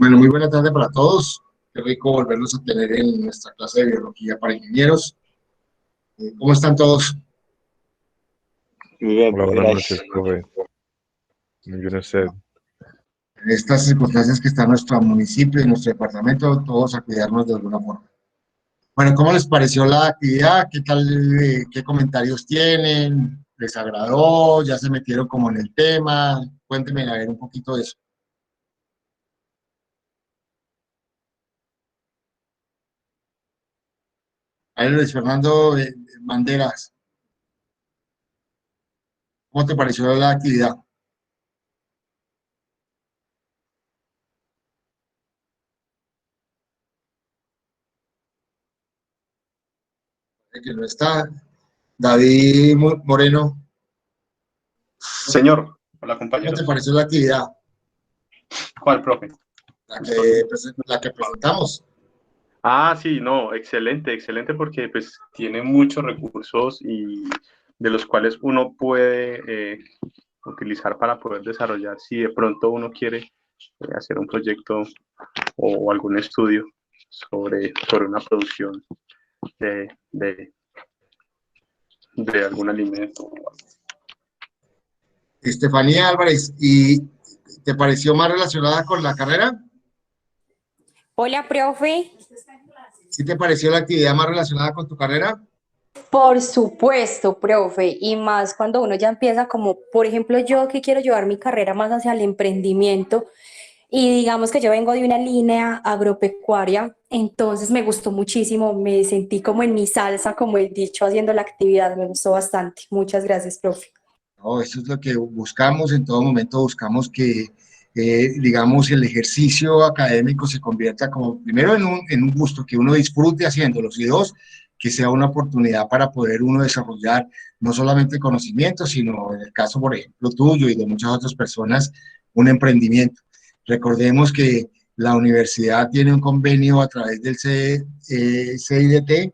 Bueno, muy buena tarde para todos. Qué rico volverlos a tener en nuestra clase de biología para ingenieros. ¿Cómo están todos? Muy bien, Hola, buenas gracias. noches, profe. Muy bien usted. En estas circunstancias que está nuestro municipio y nuestro departamento, todos a cuidarnos de alguna forma. Bueno, ¿cómo les pareció la actividad? ¿Qué tal? ¿Qué comentarios tienen? ¿Les agradó? ¿Ya se metieron como en el tema? Cuéntenme a ver un poquito de eso. A ver, Luis Fernando Banderas, ¿cómo te pareció la actividad? Que no está. David Moreno, Señor, hola ¿cómo te compañeros. pareció la actividad? ¿Cuál, profe? La que presentamos. Ah, sí, no, excelente, excelente porque pues tiene muchos recursos y de los cuales uno puede utilizar para poder desarrollar si de pronto uno quiere hacer un proyecto o algún estudio sobre una producción de, de, de algún alimento. Estefanía Álvarez, ¿y te pareció más relacionada con la carrera? Hola, profe. ¿Sí te pareció la actividad más relacionada con tu carrera? Por supuesto, profe, y más cuando uno ya empieza como, por ejemplo, yo que quiero llevar mi carrera más hacia el emprendimiento y digamos que yo vengo de una línea agropecuaria, entonces me gustó muchísimo, me sentí como en mi salsa, como he dicho, haciendo la actividad, me gustó bastante. Muchas gracias, profe. No, eso es lo que buscamos, en todo momento buscamos que, digamos, el ejercicio académico se convierta como, primero, en un gusto, que uno disfrute haciéndolos, y dos, que sea una oportunidad para poder uno desarrollar no solamente conocimientos, sino en el caso, por ejemplo, tuyo y de muchas otras personas, un emprendimiento. Recordemos que la universidad tiene un convenio a través del CIDT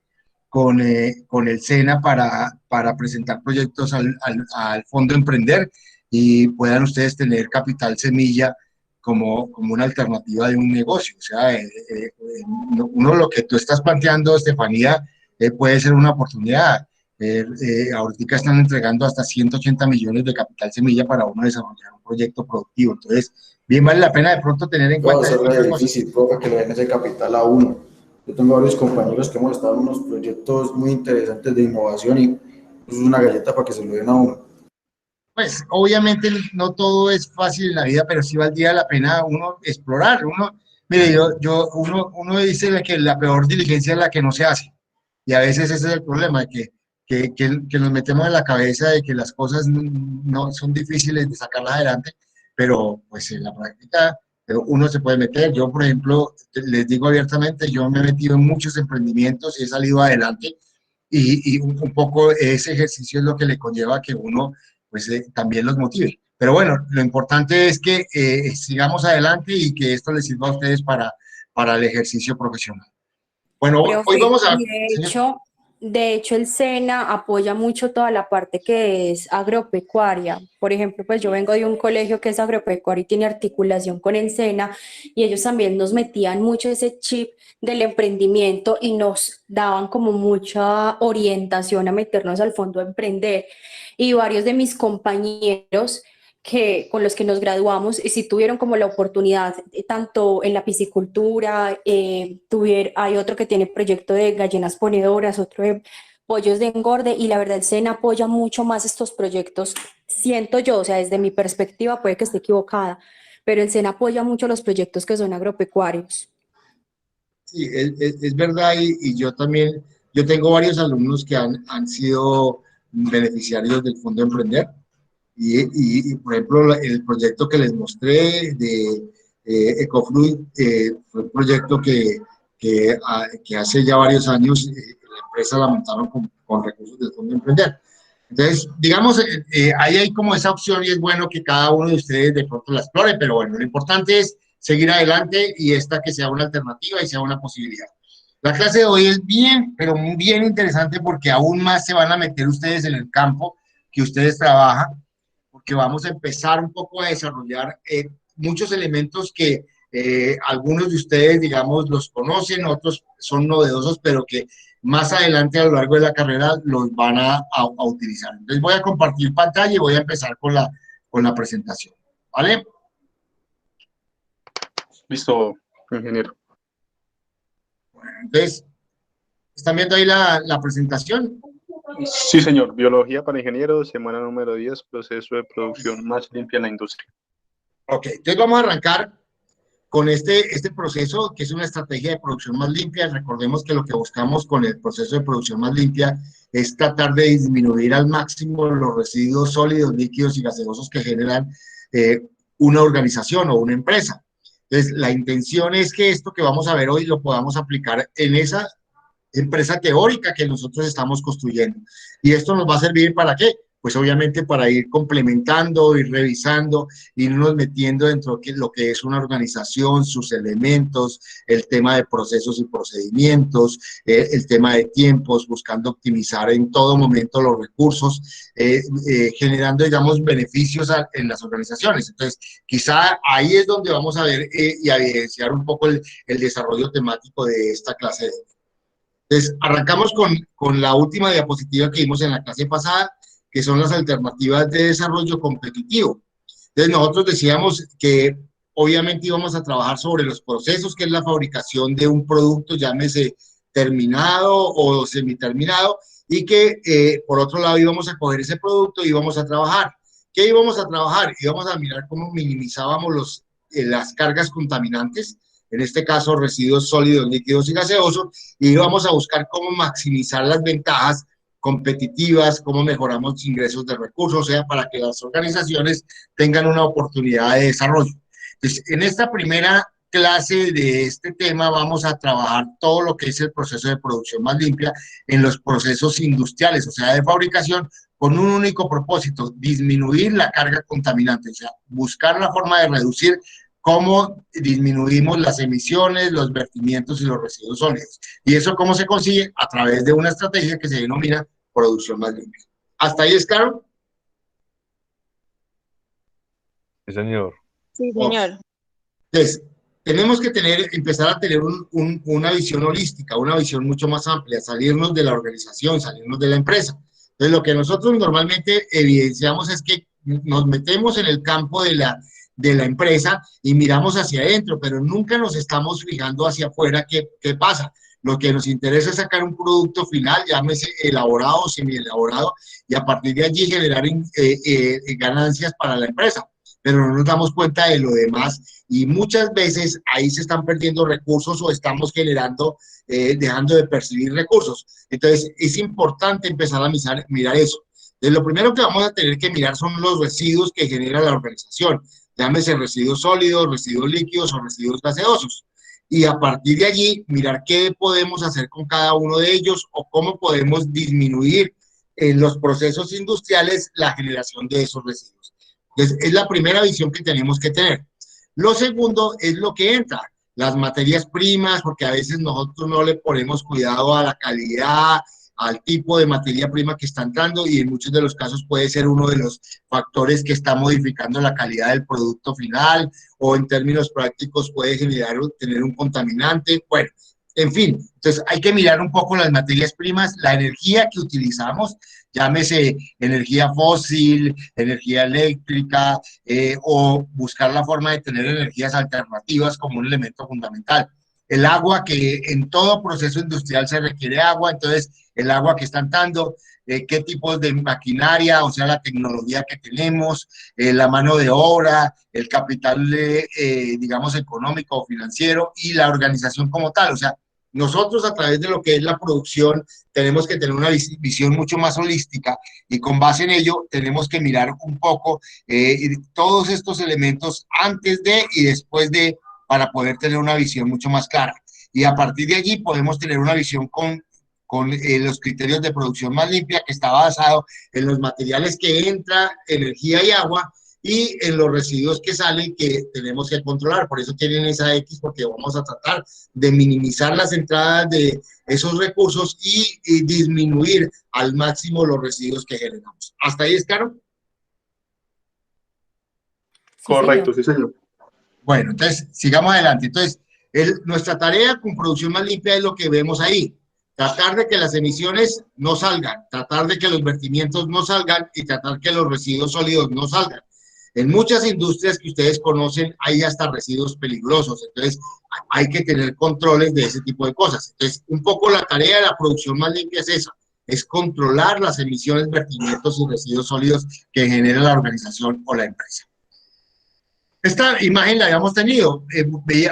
con el SENA para presentar proyectos al Fondo Emprender y puedan ustedes tener capital semilla como una alternativa de un negocio. O sea, uno lo que tú estás planteando, Estefanía, puede ser una oportunidad. Ahorita están entregando hasta 180 millones de capital semilla para uno desarrollar un proyecto productivo. Entonces, bien vale la pena de pronto tener en No, cuenta eso este tipo es de cosas. difícil, profe, que le den ese capital a uno. Yo tengo varios compañeros que hemos estado en unos proyectos muy interesantes de innovación y eso es una galleta para que se lo den a uno. Pues obviamente no todo es fácil en la vida, pero sí valdría la pena uno explorar. Mire, uno dice que la peor diligencia es la que no se hace. Y a veces ese es el problema, que nos metemos en la cabeza de que las cosas no son difíciles de sacarlas adelante, pero pues en la práctica uno se puede meter. Yo, por ejemplo, les digo abiertamente, yo me he metido en muchos emprendimientos y he salido adelante y un poco ese ejercicio es lo que le conlleva a que uno pues también los motive. Pero bueno, lo importante es que sigamos adelante y que esto les sirva a ustedes para el ejercicio profesional. Bueno, hoy Profe, vamos a... y Señor, de hecho el SENA apoya mucho toda la parte que es agropecuaria. Por ejemplo, pues yo vengo de un colegio que es agropecuario y tiene articulación con el SENA y ellos también nos metían mucho ese chip del emprendimiento y nos daban como mucha orientación a meternos al fondo a emprender. Y varios de mis compañeros con los que nos graduamos, sí tuvieron como la oportunidad, tanto en la piscicultura, hay otro que tiene proyecto de gallinas ponedoras, otro de pollos de engorde, y la verdad el SENA apoya mucho más estos proyectos, siento yo, o sea, desde mi perspectiva puede que esté equivocada, pero el SENA apoya mucho los proyectos que son agropecuarios. sí, es verdad y yo también, yo tengo varios alumnos que han sido beneficiarios del Fondo Emprender por ejemplo, el proyecto que les mostré de Ecofluid fue un proyecto que hace ya varios años la empresa la montaron con recursos del Fondo Emprender. Entonces, digamos, ahí hay como esa opción y es bueno que cada uno de ustedes de pronto la explore, pero bueno, lo importante es seguir adelante y esta que sea una alternativa y sea una posibilidad. La clase de hoy es bien, pero muy bien interesante porque aún más se van a meter ustedes en el campo que ustedes trabajan, porque vamos a empezar un poco a desarrollar muchos elementos que Algunos de ustedes, digamos, los conocen, otros son novedosos, pero que más adelante a lo largo de la carrera los van a utilizar. Entonces voy a compartir pantalla y voy a empezar con la presentación, ¿vale? Listo, ingeniero. Entonces, ¿están viendo ahí la presentación? Sí, señor. Biología para ingenieros, semana número 10, proceso de producción más limpia en la industria. Ok, entonces vamos a arrancar con este proceso, que es una estrategia de producción más limpia. Recordemos que lo que buscamos con el proceso de producción más limpia es tratar de disminuir al máximo los residuos sólidos, líquidos y gaseosos que generan una organización o una empresa. Entonces, la intención es que esto que vamos a ver hoy lo podamos aplicar en esa empresa teórica que nosotros estamos construyendo. ¿Y esto nos va a servir para qué? Pues obviamente para ir complementando, ir revisando, irnos metiendo dentro de lo que es una organización, sus elementos, el tema de procesos y procedimientos, el tema de tiempos, buscando optimizar en todo momento los recursos, generando, digamos, beneficios en las organizaciones. Entonces, quizá ahí es donde vamos a ver y a evidenciar un poco el desarrollo temático de esta clase de. Entonces, arrancamos con la última diapositiva que vimos en la clase pasada, que son las alternativas de desarrollo competitivo. Entonces, nosotros decíamos que obviamente íbamos a trabajar sobre los procesos, que es la fabricación de un producto, llámese terminado o semiterminado, y que por otro lado íbamos a coger ese producto y íbamos a trabajar. ¿Qué íbamos a trabajar? Íbamos a mirar cómo minimizábamos las cargas contaminantes, en este caso residuos sólidos, líquidos y gaseosos, y vamos a buscar cómo maximizar las ventajas competitivas, cómo mejoramos los ingresos de recursos, o sea, para que las organizaciones tengan una oportunidad de desarrollo. Entonces, en esta primera clase de este tema vamos a trabajar todo lo que es el proceso de producción más limpia en los procesos industriales, o sea, de fabricación, con un único propósito: disminuir la carga contaminante, o sea, buscar la forma de reducir cómo disminuimos las emisiones, los vertimientos y los residuos sólidos. ¿Y eso cómo se consigue? A través de una estrategia que se denomina producción más limpia. ¿Hasta ahí es claro? Sí, señor. Sí, señor. Entonces, tenemos que empezar a tener una visión holística, una visión mucho más amplia, salirnos de la organización, salirnos de la empresa. Entonces, lo que nosotros normalmente evidenciamos es que nos metemos en el campo de la empresa y miramos hacia adentro, pero nunca nos estamos fijando hacia afuera qué pasa. Lo que nos interesa es sacar un producto final, llámese elaborado o semi-elaborado, y a partir de allí generar ganancias para la empresa, pero no nos damos cuenta de lo demás y muchas veces ahí se están perdiendo recursos o estamos generando, dejando de percibir recursos. Entonces es importante empezar a mirar eso. Entonces, lo primero que vamos a tener que mirar son los residuos que genera la organización, llámese residuos sólidos, residuos líquidos o residuos gaseosos. Y a partir de allí, mirar qué podemos hacer con cada uno de ellos o cómo podemos disminuir en los procesos industriales la generación de esos residuos. Entonces, es la primera visión que tenemos que tener. Lo segundo es lo que entra, las materias primas, porque a veces nosotros no le ponemos cuidado a la calidad, al tipo de materia prima que está entrando y en muchos de los casos puede ser uno de los factores que está modificando la calidad del producto final o en términos prácticos puede tener un contaminante. Bueno, en fin, entonces hay que mirar un poco las materias primas, la energía que utilizamos, llámese energía fósil, energía eléctrica, o buscar la forma de tener energías alternativas como un elemento fundamental. El agua, que en todo proceso industrial se requiere agua, entonces el agua que están dando, qué tipos de maquinaria, o sea, la tecnología que tenemos, la mano de obra, el capital, digamos, económico o financiero y la organización como tal. O sea, nosotros a través de lo que es la producción tenemos que tener una visión mucho más holística y con base en ello tenemos que mirar un poco todos estos elementos antes de y después de para poder tener una visión mucho más clara. Y a partir de allí podemos tener una visión con los criterios de producción más limpia que está basado en los materiales que entra, energía y agua, y en los residuos que salen que tenemos que controlar. Por eso tienen esa X, porque vamos a tratar de minimizar las entradas de esos recursos y disminuir al máximo los residuos que generamos. ¿Hasta ahí es claro? Correcto, sí, señor. Bueno, entonces, sigamos adelante. Entonces, nuestra tarea con producción más limpia es lo que vemos ahí. Tratar de que las emisiones no salgan, tratar de que los vertimientos no salgan y tratar que los residuos sólidos no salgan. En muchas industrias que ustedes conocen hay hasta residuos peligrosos, entonces hay que tener controles de ese tipo de cosas. Entonces, un poco la tarea de la producción más limpia es esa, es controlar las emisiones, vertimientos y residuos sólidos que genera la organización o la empresa. Esta imagen la habíamos tenido,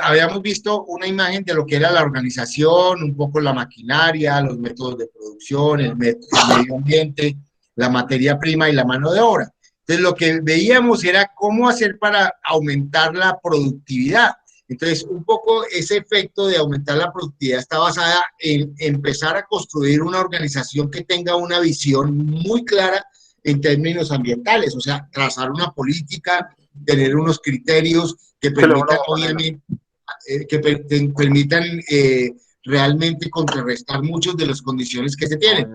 habíamos visto una imagen de lo que era la organización, un poco la maquinaria, los métodos de producción, el medio ambiente, la materia prima y la mano de obra. Entonces lo que veíamos era cómo hacer para aumentar la productividad. Entonces un poco ese efecto de aumentar la productividad está basada en empezar a construir una organización que tenga una visión muy clara en términos ambientales, o sea, trazar una política, tener unos criterios que permitan, obviamente, permitan realmente contrarrestar muchas de las condiciones que se tienen.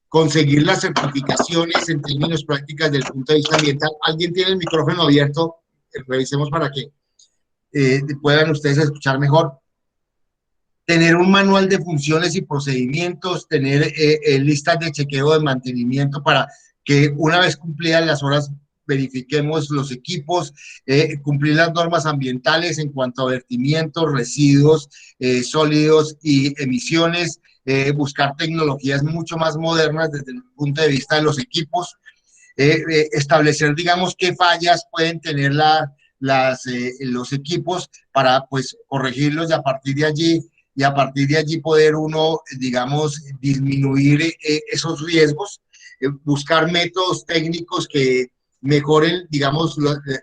Conseguir las certificaciones en términos prácticas desde el punto de vista ambiental. ¿Alguien tiene el micrófono abierto? Revisemos para que puedan ustedes escuchar mejor. Tener un manual de funciones y procedimientos, tener listas de chequeo de mantenimiento para que una vez cumplidas las horas verifiquemos los equipos, cumplir las normas ambientales en cuanto a vertimientos, residuos sólidos y emisiones, buscar tecnologías mucho más modernas desde el punto de vista de los equipos, establecer, digamos, qué fallas pueden tener los equipos para, pues, corregirlos y a partir de allí poder uno, digamos, disminuir esos riesgos, buscar métodos técnicos que mejoren, digamos,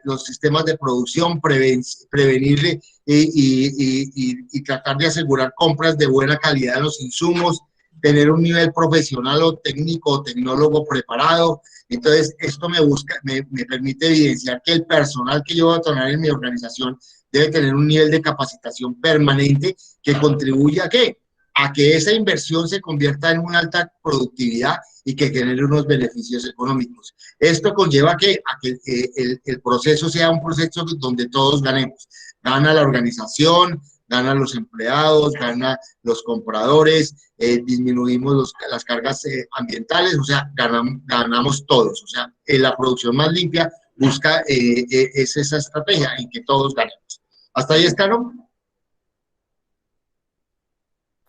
los sistemas de producción, prevenir y tratar de asegurar compras de buena calidad de los insumos, tener un nivel profesional o técnico o tecnólogo preparado. Entonces, esto me permite evidenciar que el personal que yo voy a tener en mi organización debe tener un nivel de capacitación permanente que contribuya a que esa inversión se convierta en una alta productividad y que genere unos beneficios económicos. Esto conlleva a que el proceso sea un proceso donde todos ganemos. Gana la organización, ganan los empleados, ganan los compradores, disminuimos las cargas ambientales, o sea, ganamos todos. O sea, la producción más limpia busca es esa estrategia en que todos ganemos. ¿Hasta ahí está, no?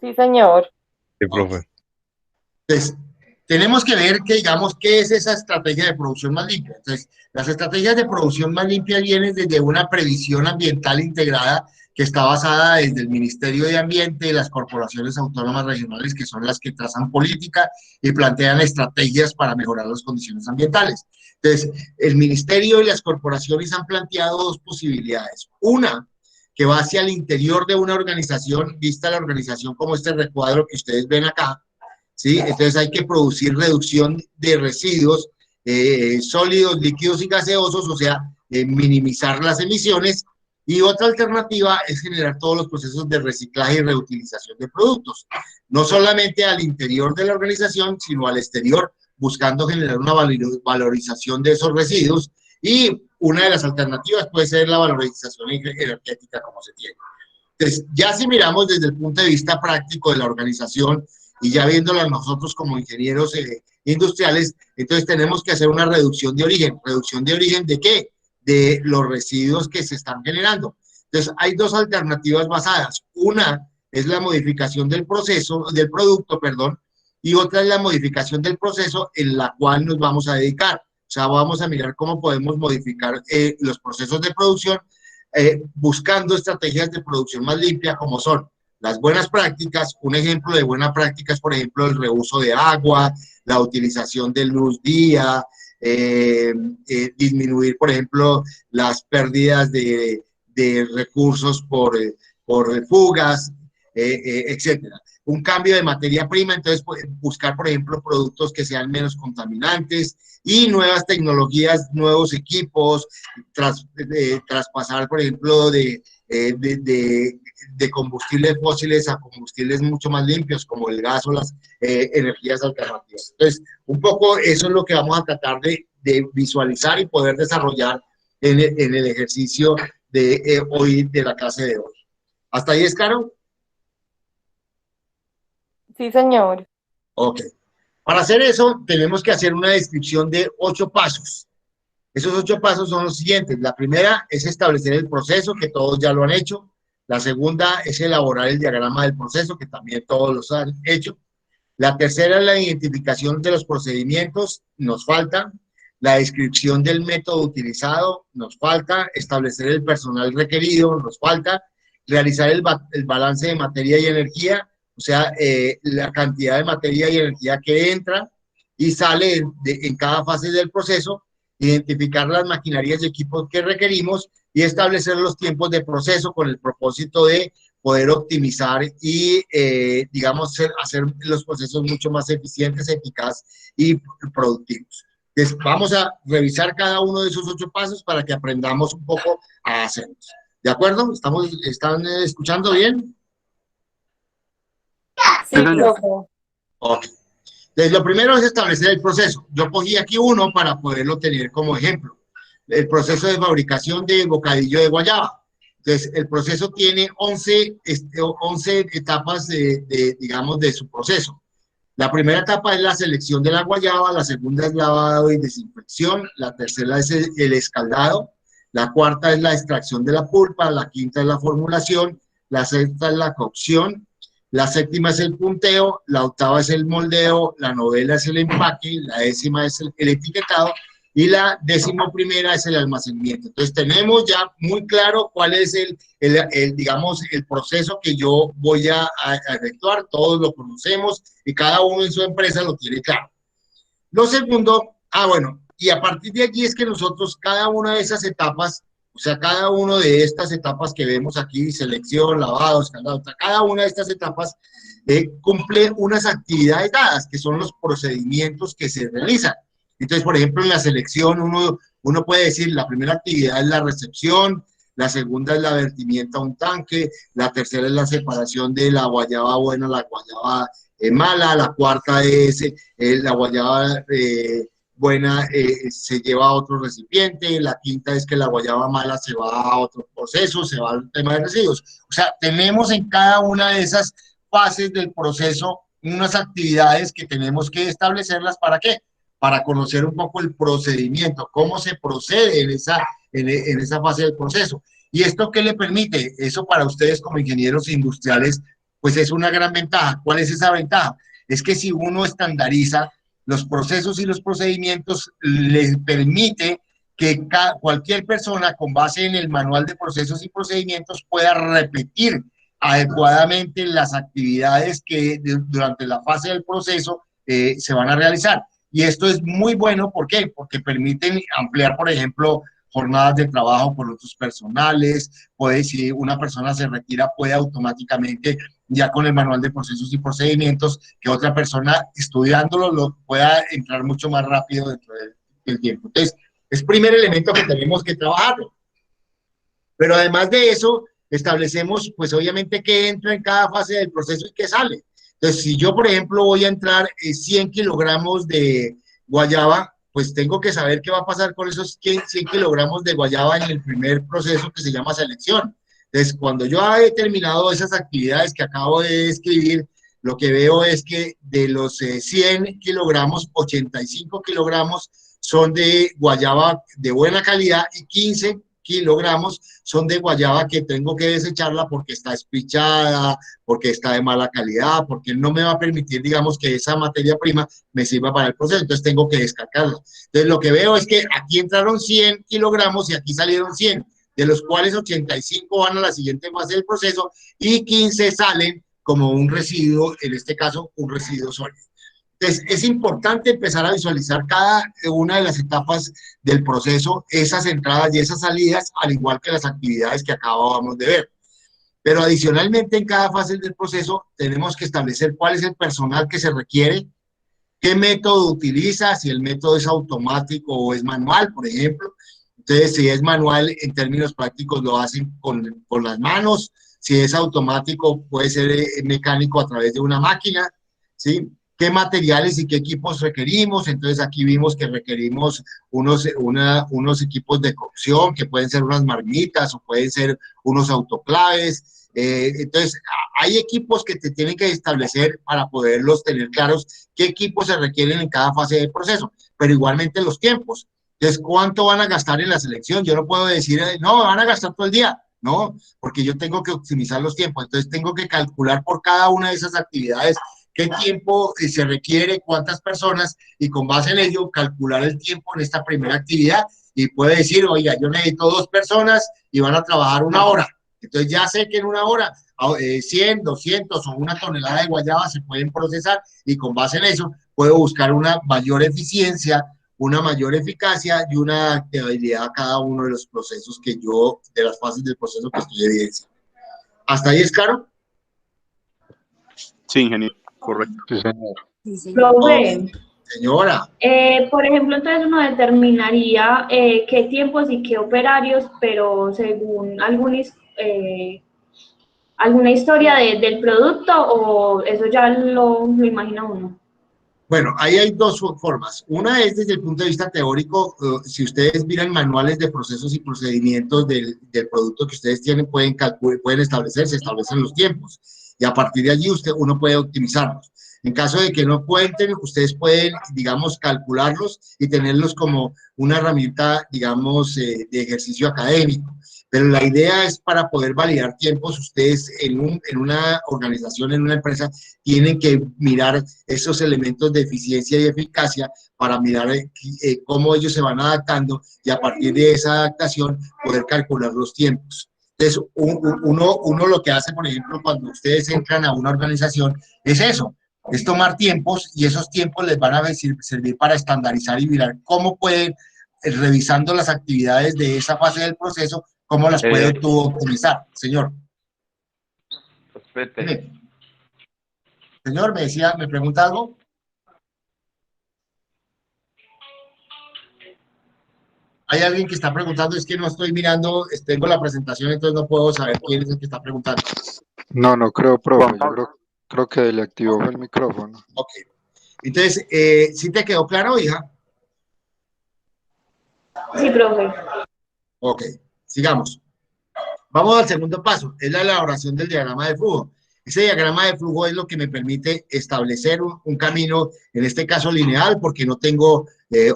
Sí, señor. Sí, profe. Entonces, tenemos que ver que, digamos, qué es esa estrategia de producción más limpia. Entonces, las estrategias de producción más limpia vienen desde una previsión ambiental integrada que está basada desde el Ministerio de Ambiente y las corporaciones autónomas regionales, que son las que trazan política y plantean estrategias para mejorar las condiciones ambientales. Entonces, el Ministerio y las corporaciones han planteado dos posibilidades. Una, que va hacia el interior de una organización, vista la organización como este recuadro que ustedes ven acá, ¿sí? Entonces hay que producir reducción de residuos sólidos, líquidos y gaseosos, o sea, minimizar las emisiones. Y otra alternativa es generar todos los procesos de reciclaje y reutilización de productos, no solamente al interior de la organización, sino al exterior, buscando generar una valorización de esos residuos. Y una de las alternativas puede ser la valorización energética como se tiene. Entonces, ya si miramos desde el punto de vista práctico de la organización y ya viéndola nosotros como ingenieros industriales, entonces tenemos que hacer una reducción de origen. ¿Reducción de origen de qué? De los residuos que se están generando. Entonces, hay dos alternativas basadas. Una es la modificación del proceso, del producto, perdón, y otra es la modificación del proceso en la cual nos vamos a dedicar. O sea, vamos a mirar cómo podemos modificar los procesos de producción buscando estrategias de producción más limpia como son las buenas prácticas. Un ejemplo de buena práctica es, por ejemplo, el reuso de agua, la utilización de luz día, disminuir, por ejemplo, las pérdidas de recursos por fugas, etcétera. Un cambio de materia prima, entonces buscar, por ejemplo, productos que sean menos contaminantes y nuevas tecnologías, nuevos equipos, traspasar, por ejemplo, de combustibles fósiles a combustibles mucho más limpios, como el gas o las energías alternativas. Entonces, un poco eso es lo que vamos a tratar de visualizar y poder desarrollar en el ejercicio de hoy, de la clase de hoy. ¿Hasta ahí es claro? Sí, señor. Ok. Para hacer eso, tenemos que hacer una descripción de 8 pasos. Esos 8 pasos son los siguientes. La primera es establecer el proceso, que todos ya lo han hecho. La segunda es elaborar el diagrama del proceso, que también todos los han hecho. La tercera es la identificación de los procedimientos, nos falta. La descripción del método utilizado, nos falta. Establecer el personal requerido, nos falta. Realizar el balance de materia y energía, o sea, la cantidad de materia y energía que entra y sale en cada fase del proceso. Identificar las maquinarias y equipos que requerimos y establecer los tiempos de proceso con el propósito de poder optimizar y, digamos, hacer los procesos mucho más eficientes, eficaces y productivos. Entonces, vamos a revisar cada uno de esos 8 pasos para que aprendamos un poco a hacerlos. ¿De acuerdo? ¿Están escuchando bien? Sí, señor. profe. Ok. Entonces, lo primero es establecer el proceso. Yo cogí aquí uno para poderlo tener como ejemplo. El proceso de fabricación de bocadillo de guayaba. Entonces, el proceso tiene 11 etapas digamos, de su proceso. La primera etapa es la selección de la guayaba, la segunda es lavado y desinfección, la tercera es el escaldado, la cuarta es la extracción de la pulpa, la quinta es la formulación, la sexta es la cocción, la séptima es el punteo, la octava es el moldeo, la novena es el empaque, la décima es el etiquetado y la 11ª es el almacenamiento. Entonces tenemos ya muy claro cuál es digamos, el proceso que yo voy a efectuar, todos lo conocemos y cada uno en su empresa lo tiene claro. Lo segundo, bueno, y a partir de allí es que nosotros cada una de esas etapas, o sea, cada una de estas etapas que vemos aquí, selección, lavado, escaldado, cada una de estas etapas cumple unas actividades dadas, que son los procedimientos que se realizan. Entonces, por ejemplo, en la selección uno puede decir, la primera actividad es la recepción, la segunda es la vertimiento a un tanque, la tercera es la separación de la guayaba buena a la guayaba mala, la cuarta es la guayaba buena se lleva a otro recipiente, la quinta es que la guayaba mala se va a otro proceso, se va al tema de residuos. O sea, tenemos en cada una de esas fases del proceso unas actividades que tenemos que establecerlas. ¿Para qué? Para conocer un poco el procedimiento, cómo se procede en esa fase del proceso. ¿Y esto qué le permite? Eso para ustedes como ingenieros industriales, pues es una gran ventaja. ¿Cuál es esa ventaja? Es que si uno estandariza los procesos y los procedimientos, les permite que cualquier persona con base en el manual de procesos y procedimientos pueda repetir adecuadamente las actividades que durante la fase del proceso se van a realizar. Y esto es muy bueno, ¿por qué? Porque permiten ampliar, por ejemplo, jornadas de trabajo por otros personales, si una persona se retira, puede automáticamente, ya con el manual de procesos y procedimientos, que otra persona estudiándolo lo pueda entrar mucho más rápido dentro del tiempo. Entonces, es el primer elemento que tenemos que trabajar. Pero además de eso, establecemos, pues obviamente, qué entra en cada fase del proceso y qué sale. Entonces, si yo, por ejemplo, voy a entrar 100 kilogramos de guayaba, pues tengo que saber qué va a pasar con esos 100 kilogramos de guayaba en el primer proceso que se llama selección. Entonces, cuando yo he terminado esas actividades que acabo de describir, lo que veo es que de los 100 kilogramos, 85 kilogramos son de guayaba de buena calidad y 15 kilogramos son de guayaba que tengo que desecharla porque está espichada, porque está de mala calidad, porque no me va a permitir, digamos, que esa materia prima me sirva para el proceso, entonces tengo que descartarla. Entonces lo que veo es que aquí entraron 100 kilogramos y aquí salieron 100, de los cuales 85 van a la siguiente fase del proceso y 15 salen como un residuo, en este caso un residuo sólido. Entonces, es importante empezar a visualizar cada una de las etapas del proceso, esas entradas y esas salidas, al igual que las actividades que acabamos de ver. Pero adicionalmente, en cada fase del proceso, tenemos que establecer cuál es el personal que se requiere, qué método utiliza, si el método es automático o es manual, por ejemplo. Entonces, si es manual, en términos prácticos, lo hacen con las manos. Si es automático, puede ser mecánico a través de una máquina, ¿sí? qué materiales y qué equipos requerimos. Entonces aquí vimos que requerimos unos equipos de cocción, que pueden ser unas marmitas o pueden ser unos autoclaves. Entonces hay equipos que te tienen que establecer para poderlos tener claros qué equipos se requieren en cada fase del proceso, pero igualmente los tiempos. Entonces, ¿cuánto van a gastar en la selección? Yo no puedo decir, no, van a gastar todo el día. No, porque yo tengo que optimizar los tiempos. Entonces tengo que calcular por cada una de esas actividades qué tiempo se requiere, cuántas personas, y con base en ello calcular el tiempo en esta primera actividad, y puede decir, oiga, yo necesito 2 personas y van a trabajar 1 hora. Entonces ya sé que en 1 hora 100, 200 o 1 tonelada de guayaba se pueden procesar, y con base en eso puedo buscar una mayor eficiencia, una mayor eficacia y una adaptabilidad a cada uno de los procesos de las fases del proceso que estoy evidenciando. ¿Hasta ahí es claro? Sí, ingeniero, correcto. Sí, señor. Sí, señor. Profe, Señora, por ejemplo, entonces uno determinaría qué tiempos y qué operarios, pero según alguna historia del producto, o eso ya lo imagina uno. bueno, ahí hay 2 formas. Una es desde el punto de vista teórico. Si ustedes miran manuales de procesos y procedimientos del producto que ustedes tienen, pueden establecer, se establecen los tiempos, y a partir de allí uno puede optimizarlos. En caso de que no cuenten, ustedes pueden, digamos, calcularlos y tenerlos como una herramienta, digamos, de ejercicio académico. Pero la idea es, para poder validar tiempos, ustedes en una organización, en una empresa, tienen que mirar esos elementos de eficiencia y eficacia para mirar cómo ellos se van adaptando, y a partir de esa adaptación poder calcular los tiempos. Entonces, uno lo que hace, por ejemplo, cuando ustedes entran a una organización, es eso, es tomar tiempos, y esos tiempos les van a servir para estandarizar y mirar cómo pueden, revisando las actividades de esa fase del proceso, cómo las puede tú optimizar. Señor. Respete. Señor, me pregunta algo. Hay alguien que está preguntando, es que no estoy mirando, tengo la presentación, entonces no puedo saber quién es el que está preguntando. No, no creo, profe. Yo creo que le activó el micrófono. Ok. Entonces, ¿sí te quedó claro, hija? Sí, profe. Ok, sigamos. Vamos al segundo paso, es la elaboración del diagrama de flujo. Ese diagrama de flujo es lo que me permite establecer un camino, en este caso lineal, porque no tengo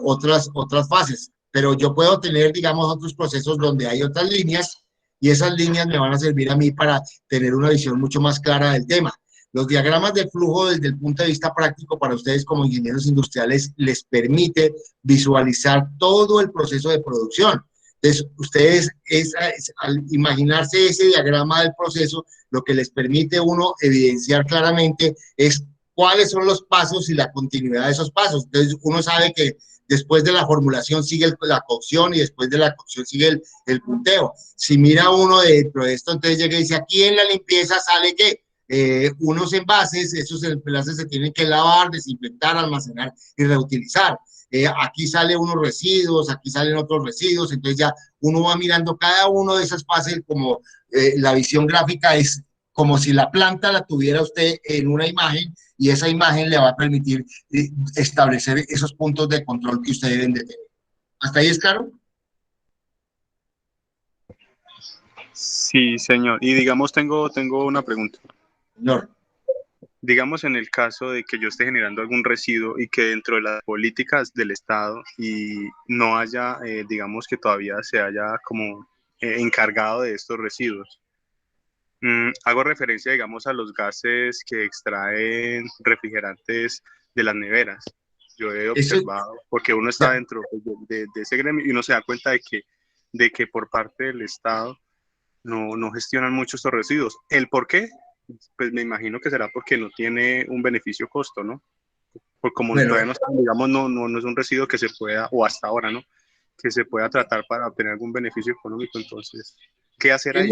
otras fases, pero yo puedo tener, digamos, otros procesos donde hay otras líneas, y esas líneas me van a servir a mí para tener una visión mucho más clara del tema. Los diagramas de flujo, desde el punto de vista práctico, para ustedes como ingenieros industriales, les permite visualizar todo el proceso de producción. Entonces, ustedes, al imaginarse ese diagrama del proceso, lo que les permite uno evidenciar claramente es cuáles son los pasos y la continuidad de esos pasos. Entonces, uno sabe que después de la formulación sigue la cocción, y después de la cocción sigue el punteo. Si mira uno dentro de esto, entonces llega y dice, aquí en la limpieza sale que unos envases, esos envases se tienen que lavar, desinfectar, almacenar y reutilizar. Aquí salen unos residuos, aquí salen otros residuos. Entonces ya uno va mirando cada uno de esas fases, como la visión gráfica es como si la planta la tuviera usted en una imagen, y esa imagen le va a permitir establecer esos puntos de control que ustedes deben de tener. ¿Hasta ahí es claro? Sí, señor. Y digamos, tengo una pregunta. Señor. Digamos, en el caso de que yo esté generando algún residuo y que dentro de las políticas del Estado y no haya, digamos, que todavía se haya como encargado de estos residuos. Hago referencia, digamos, a los gases que extraen refrigerantes de las neveras. Yo he observado, porque uno está dentro de ese gremio y uno se da cuenta de que por parte del Estado no gestionan mucho estos residuos. ¿El por qué? Pues me imagino que será porque no tiene un beneficio-costo, ¿no? Porque como todavía no, digamos, no es un residuo que se pueda, o hasta ahora, ¿no? Que se pueda tratar para obtener algún beneficio económico. Entonces, ¿qué hacer ahí?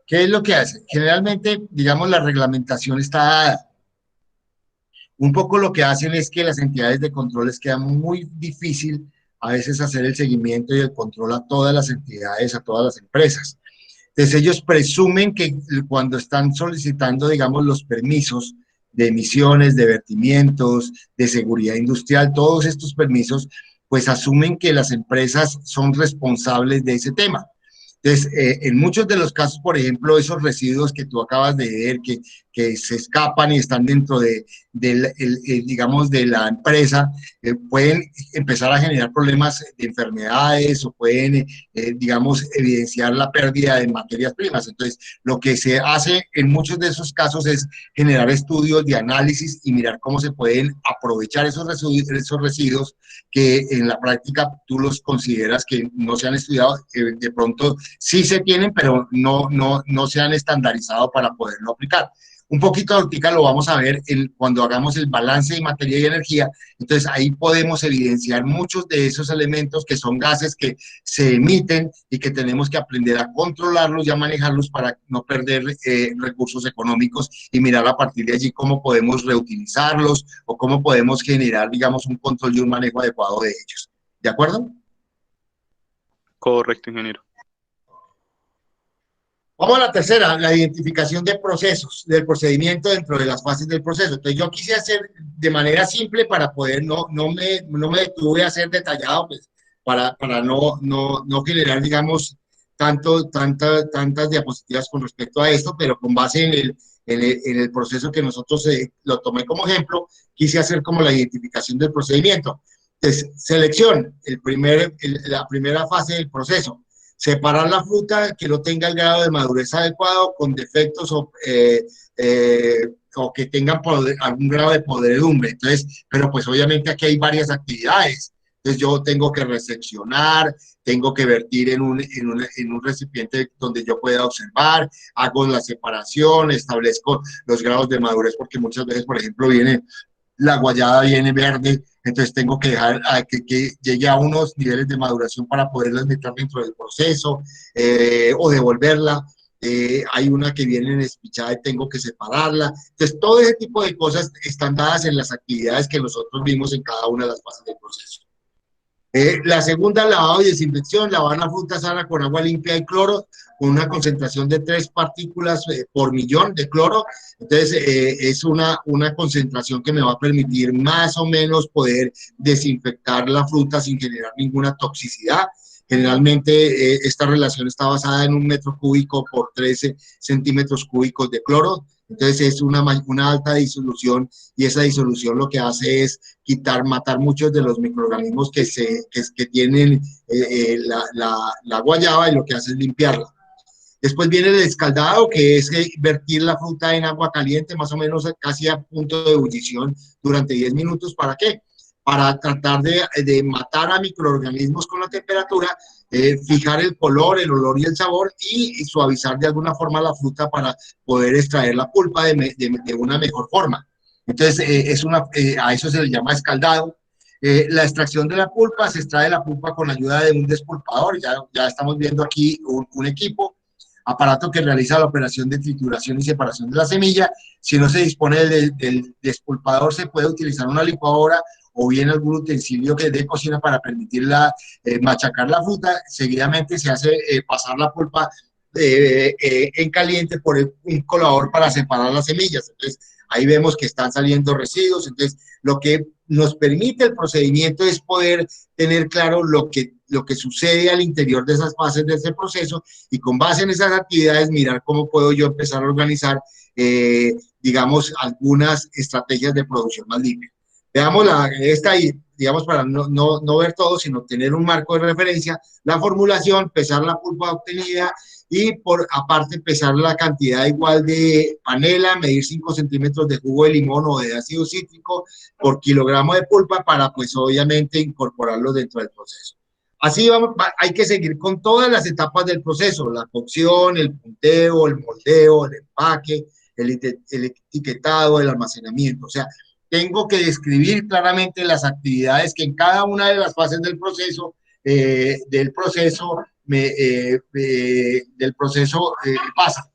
¿Qué es lo que hace? Generalmente, digamos, la reglamentación está dada. Un poco lo que hacen es que las entidades de control les queda muy difícil a veces hacer el seguimiento y el control a todas las entidades, a todas las empresas. Entonces ellos presumen que cuando están solicitando, digamos, los permisos de emisiones, de vertimientos, de seguridad industrial, todos estos permisos, pues asumen que las empresas son responsables de ese tema. Entonces, en muchos de los casos, por ejemplo, esos residuos que tú acabas de ver, que se escapan y están dentro digamos, de la empresa, pueden empezar a generar problemas de enfermedades o pueden, digamos, evidenciar la pérdida de materias primas. Entonces, lo que se hace en muchos de esos casos es generar estudios de análisis y mirar cómo se pueden aprovechar esos residuos que en la práctica tú los consideras que no se han estudiado, de pronto sí se tienen, pero no se han estandarizado para poderlo aplicar. Un poquito ahorita lo vamos a ver cuando hagamos el balance de materia y energía. Entonces ahí podemos evidenciar muchos de esos elementos que son gases que se emiten y que tenemos que aprender a controlarlos y a manejarlos para no perder recursos económicos y mirar a partir de allí cómo podemos reutilizarlos o cómo podemos generar, digamos, un control y un manejo adecuado de ellos. ¿De acuerdo? Correcto, ingeniero. Vamos a la tercera, la identificación de procesos, del procedimiento dentro de las fases del proceso. Entonces yo quise hacer de manera simple para poder, no me detuve a ser detallado, pues, para no generar, digamos, tantas diapositivas con respecto a esto, pero con base en el proceso que nosotros lo tomé como ejemplo, quise hacer como la identificación del procedimiento. Entonces, selección, la primera fase del proceso. Separar la fruta que no tenga el grado de madurez adecuado, con defectos o que tengan algún grado de podredumbre. Entonces, pero pues obviamente aquí hay varias actividades. Entonces yo tengo que reseccionar, tengo que vertir en un recipiente donde yo pueda observar, hago la separación, establezco los grados de madurez, porque muchas veces, por ejemplo, la guayaba viene verde, entonces tengo que dejar que llegue a unos niveles de maduración para poderlas meter dentro del proceso o devolverla. Hay una que viene en espichada y tengo que separarla. Entonces, todo ese tipo de cosas están dadas en las actividades que nosotros vimos en cada una de las fases del proceso. La segunda, lavado y desinfección, lavar la fruta sana con agua limpia y cloro, con una concentración de 3 partículas por millón de cloro. Entonces, es una concentración que me va a permitir más o menos poder desinfectar la fruta sin generar ninguna toxicidad. Generalmente, esta relación está basada en 1 metro cúbico por 13 centímetros cúbicos de cloro. Entonces, es una alta disolución y esa disolución lo que hace es matar muchos de los microorganismos que tienen la guayaba, y lo que hace es limpiarla. Después viene el escaldado, que es vertir la fruta en agua caliente, más o menos casi a punto de ebullición durante 10 minutos. ¿Para qué? Para tratar de matar a microorganismos con la temperatura, fijar el color, el olor y el sabor y suavizar de alguna forma la fruta para poder extraer la pulpa de una mejor forma. Entonces, a eso se le llama escaldado. La extracción de la pulpa, se extrae la pulpa con ayuda de un despulpador. Ya estamos viendo aquí un equipo, aparato que realiza la operación de trituración y separación de la semilla. Si no se dispone del despulpador, se puede utilizar una licuadora o bien algún utensilio que de cocina para permitirla machacar la fruta. Seguidamente se hace pasar la pulpa en caliente por un colador para separar las semillas. Entonces, ahí vemos que están saliendo residuos. Entonces, lo que nos permite el procedimiento es poder tener claro lo que sucede al interior de esas fases de ese proceso, y con base en esas actividades mirar cómo puedo yo empezar a organizar, digamos, algunas estrategias de producción más limpia. Veamos esta ahí, digamos, para no ver todo, sino tener un marco de referencia, la formulación, pesar la pulpa obtenida y aparte pesar la cantidad igual de panela, medir 5 centímetros de jugo de limón o de ácido cítrico por kilogramo de pulpa para, pues, obviamente, incorporarlo dentro del proceso. Así hay que seguir con todas las etapas del proceso: la cocción, el punteo, el moldeo, el empaque, el etiquetado, el almacenamiento. O sea, tengo que describir claramente las actividades que en cada una de las fases del proceso pasa.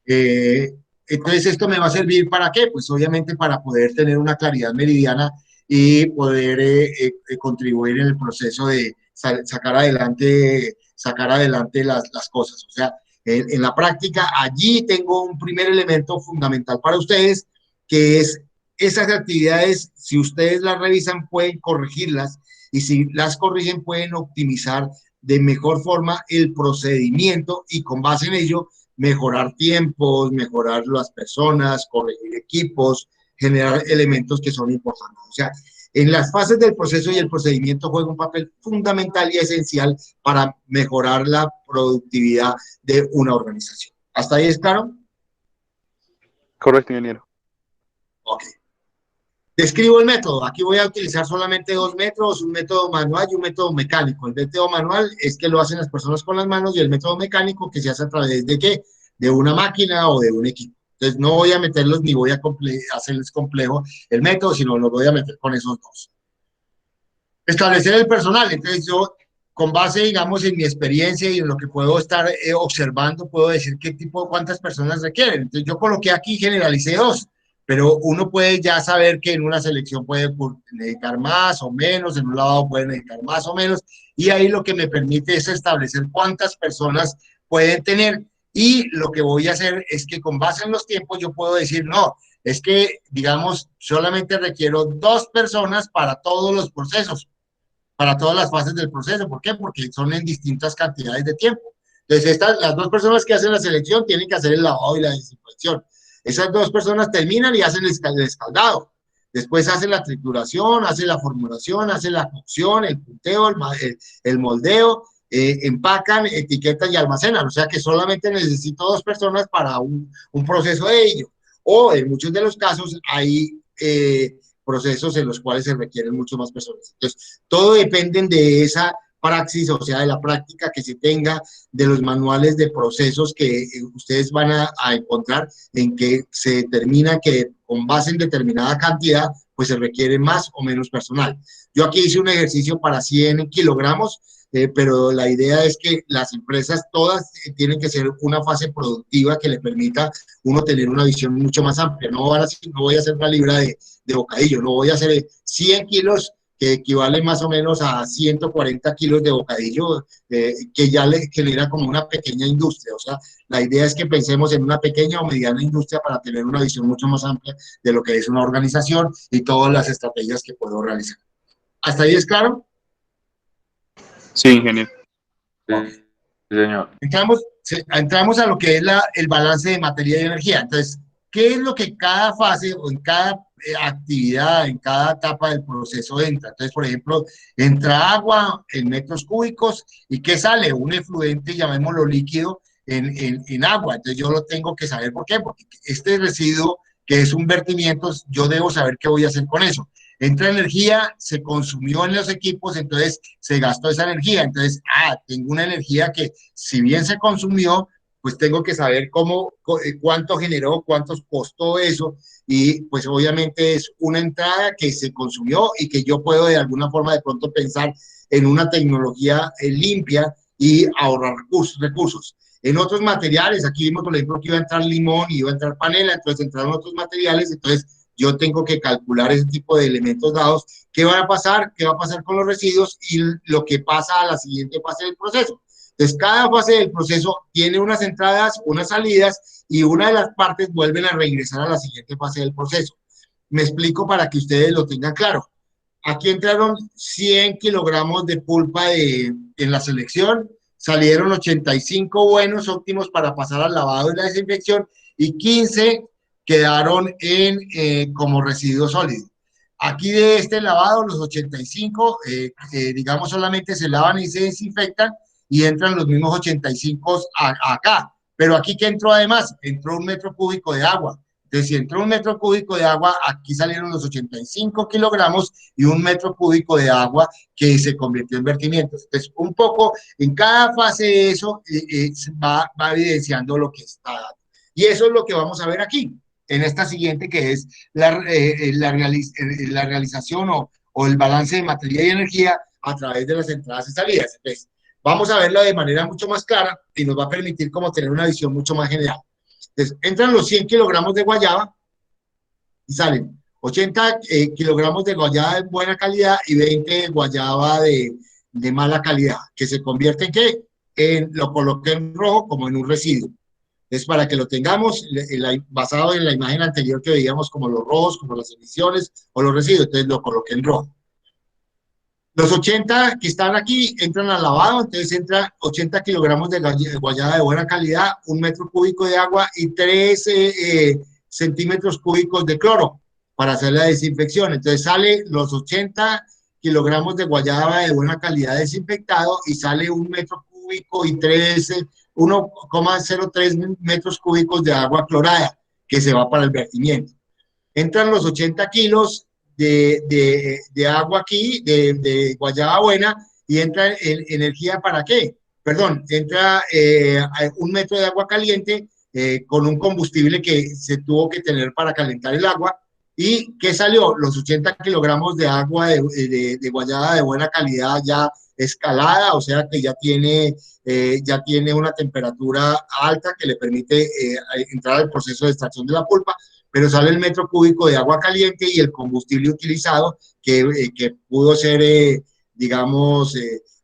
Entonces, esto me va a servir ¿para qué? Pues obviamente para poder tener una claridad meridiana y poder contribuir en el proceso de sacar adelante las cosas. O sea, en la práctica, allí tengo un primer elemento fundamental para ustedes, que es esas actividades, si ustedes las revisan, pueden corregirlas y si las corrigen, pueden optimizar de mejor forma el procedimiento y con base en ello, mejorar tiempos, mejorar las personas, corregir equipos, generar elementos que son importantes. O sea, en las fases del proceso y el procedimiento juega un papel fundamental y esencial para mejorar la productividad de una organización. ¿Hasta ahí es claro? Correcto, ingeniero. Ok. Describo el método. Aquí voy a utilizar solamente dos métodos, un método manual y un método mecánico. El método manual es que lo hacen las personas con las manos y el método mecánico que se hace a través de ¿qué? De una máquina o de un equipo. Entonces no voy a meterlos ni voy a hacerles complejo el método, sino lo voy a meter con esos dos. Establecer el personal. Entonces yo, con base, digamos, en mi experiencia y en lo que puedo estar observando, puedo decir cuántas personas requieren. Entonces yo coloqué aquí, generalicé dos. Pero uno puede ya saber que en una selección puede necesitar más o menos, en un lavado puede necesitar más o menos, y ahí lo que me permite es establecer cuántas personas pueden tener, y lo que voy a hacer es que con base en los tiempos yo puedo decir, no, es que, digamos, solamente requiero 2 personas para todos los procesos, para todas las fases del proceso. ¿Por qué? Porque son en distintas cantidades de tiempo. Entonces, las 2 personas que hacen la selección tienen que hacer el lavado y la desinfección. Esas 2 personas terminan y hacen el escaldado. Después hacen la trituración, hacen la formulación, hacen la cocción, el punteo, el moldeo, empacan, etiquetan y almacenan. O sea que solamente necesito 2 personas para un proceso de ello. O en muchos de los casos hay procesos en los cuales se requieren mucho más personas. Entonces, todo depende de esa praxis, o sea, de la práctica que se tenga, de los manuales de procesos que ustedes van a encontrar, en que se determina que con base en determinada cantidad, pues se requiere más o menos personal. Yo aquí hice un ejercicio para 100 kilogramos, pero la idea es que las empresas todas tienen que ser una fase productiva que le permita uno tener una visión mucho más amplia. No voy a hacer una libra de bocadillo, no voy a hacer 100 kilos que equivale más o menos a 140 kilos de bocadillo, que ya le genera como una pequeña industria. O sea, la idea es que pensemos en una pequeña o mediana industria para tener una visión mucho más amplia de lo que es una organización y todas las estrategias que puedo realizar. ¿Hasta ahí es claro? Sí, ingeniero. Sí, señor. Entramos a lo que es el balance de materia y energía. Entonces, ¿qué es lo que cada fase o en cada actividad, en cada etapa del proceso entra? Entonces, por ejemplo, entra agua en metros cúbicos y ¿qué sale? Un efluente, llamémoslo líquido, en agua. Entonces, yo lo tengo que saber. ¿Por qué? Porque este residuo, que es un vertimiento, yo debo saber qué voy a hacer con eso. Entra energía, se consumió en los equipos, entonces se gastó esa energía. Entonces, tengo una energía que, si bien se consumió, pues tengo que saber cuánto generó, cuántos costó eso, y pues obviamente es una entrada que se consumió y que yo puedo de alguna forma de pronto pensar en una tecnología limpia y ahorrar recursos. En otros materiales, aquí vimos por ejemplo que iba a entrar limón y iba a entrar panela, entonces entraron otros materiales, entonces yo tengo que calcular ese tipo de elementos dados. ¿Qué va a pasar? ¿Qué va a pasar con los residuos? Y lo que pasa a la siguiente fase del proceso. Entonces, cada fase del proceso tiene unas entradas, unas salidas, y una de las partes vuelven a regresar a la siguiente fase del proceso. Me explico para que ustedes lo tengan claro. Aquí entraron 100 kilogramos de pulpa en la selección, salieron 85 buenos, óptimos para pasar al lavado y la desinfección, y 15 quedaron como residuo sólido. Aquí de este lavado, los 85, digamos, solamente se lavan y se desinfectan, y entran los mismos 85 acá. Pero aquí, ¿qué entró además? Entró 1 metro cúbico de agua. Entonces, si entró 1 metro cúbico de agua, aquí salieron los 85 kilogramos y 1 metro cúbico de agua que se convirtió en vertimientos. Entonces, un poco en cada fase de eso va evidenciando lo que está dando. Y eso es lo que vamos a ver aquí, en esta siguiente, que es la realización o el balance de materia y energía a través de las entradas y salidas. Entonces, vamos a verlo de manera mucho más clara y nos va a permitir como tener una visión mucho más general. Entonces, entran los 100 kilogramos de guayaba y salen 80 kilogramos de guayaba de buena calidad y 20 de guayaba de mala calidad, que se convierte en ¿qué? Lo coloqué en rojo como en un residuo. Es para que lo tengamos basado en la imagen anterior que veíamos como los rojos, como las emisiones o los residuos, entonces lo coloqué en rojo. Los 80 que están aquí entran al lavado, entonces entra 80 kilogramos de guayaba de buena calidad, 1 metro cúbico de agua y 3 centímetros cúbicos de cloro para hacer la desinfección. Entonces sale los 80 kilogramos de guayaba de buena calidad desinfectado y sale 1 metro cúbico y 1,03 metros cúbicos de agua clorada que se va para el vertimiento. Entran los 80 kilos de agua aquí, de guayaba buena, y entra energía ¿para qué? Perdón, entra 1 metro de agua caliente con un combustible que se tuvo que tener para calentar el agua. ¿Y qué salió? Los 80 kilogramos de agua de guayaba de buena calidad ya escalada, o sea que ya tiene una temperatura alta que le permite entrar al proceso de extracción de la pulpa, pero sale el metro cúbico de agua caliente y el combustible utilizado que pudo ser, digamos,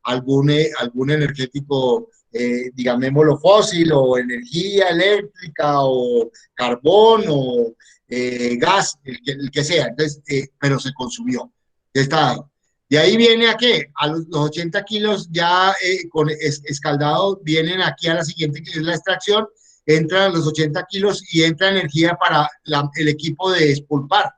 algún energético, digámoslo, fósil o energía eléctrica o carbón o gas, el que sea, entonces, pero se consumió. Está dado. De ahí viene a qué? A los 80 kilos ya con escaldado vienen aquí a la siguiente, que es la extracción. Entran los 80 kilos y entra energía para el equipo de despulpar.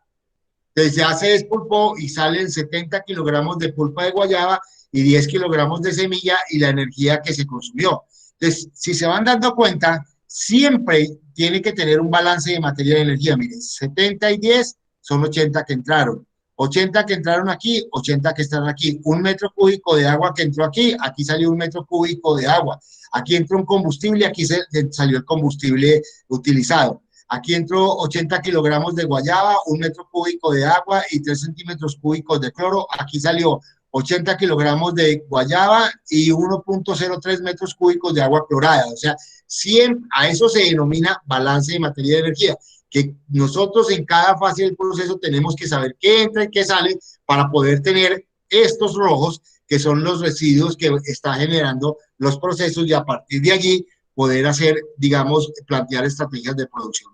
Entonces ya se despulpó y salen 70 kilogramos de pulpa de guayaba y 10 kilogramos de semilla y la energía que se consumió. Entonces, si se van dando cuenta, siempre tiene que tener un balance de materia de energía. Miren, 70 y 10 son 80 que entraron. 80 que entraron aquí, 80 que están aquí. 1 metro cúbico de agua que entró aquí salió 1 metro cúbico de agua. Aquí entró un combustible, aquí salió el combustible utilizado. Aquí entró 80 kilogramos de guayaba, 1 metro cúbico de agua y 3 centímetros cúbicos de cloro. Aquí salió 80 kilogramos de guayaba y 1,03 metros cúbicos de agua clorada. O sea, siempre, a eso se denomina balance de materia de energía, que nosotros en cada fase del proceso tenemos que saber qué entra y qué sale para poder tener estos rojos, que son los residuos que está generando los procesos, y a partir de allí poder hacer, digamos, plantear estrategias de producción.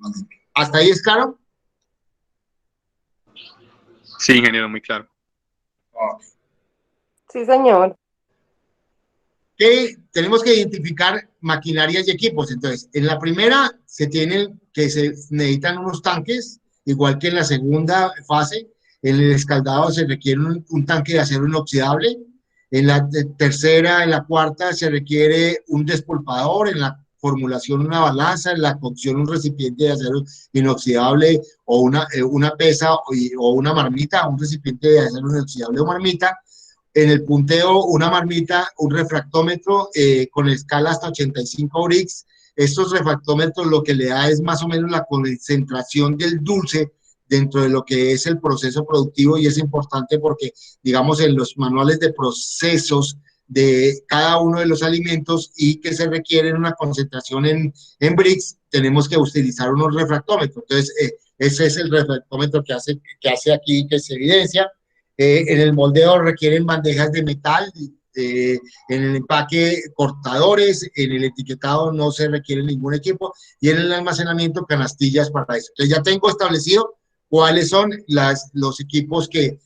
¿Hasta ahí es claro? Sí, ingeniero, muy claro. Okay. Sí, señor. Que tenemos que identificar maquinarias y equipos. Entonces, en la primera se necesitan unos tanques, igual que en la segunda fase. En el escaldado se requiere un tanque de acero inoxidable. En la tercera, en la cuarta, se requiere un despulpador. En la formulación, una balanza. En la cocción, un recipiente de acero inoxidable o una pesa o una marmita, un recipiente de acero inoxidable o marmita. En el punteo, una marmita, un refractómetro con escala hasta 85 Brix. Estos refractómetros lo que le da es más o menos la concentración del dulce dentro de lo que es el proceso productivo, y es importante porque, digamos, en los manuales de procesos de cada uno de los alimentos y que se requieren una concentración en Brix, tenemos que utilizar unos refractómetros. Entonces, ese es el refractómetro que hace aquí, que se evidencia. En el moldeo requieren bandejas de metal, en el empaque cortadores, en el etiquetado no se requiere ningún equipo, y en el almacenamiento canastillas para eso. Entonces ya tengo establecido cuáles son los equipos que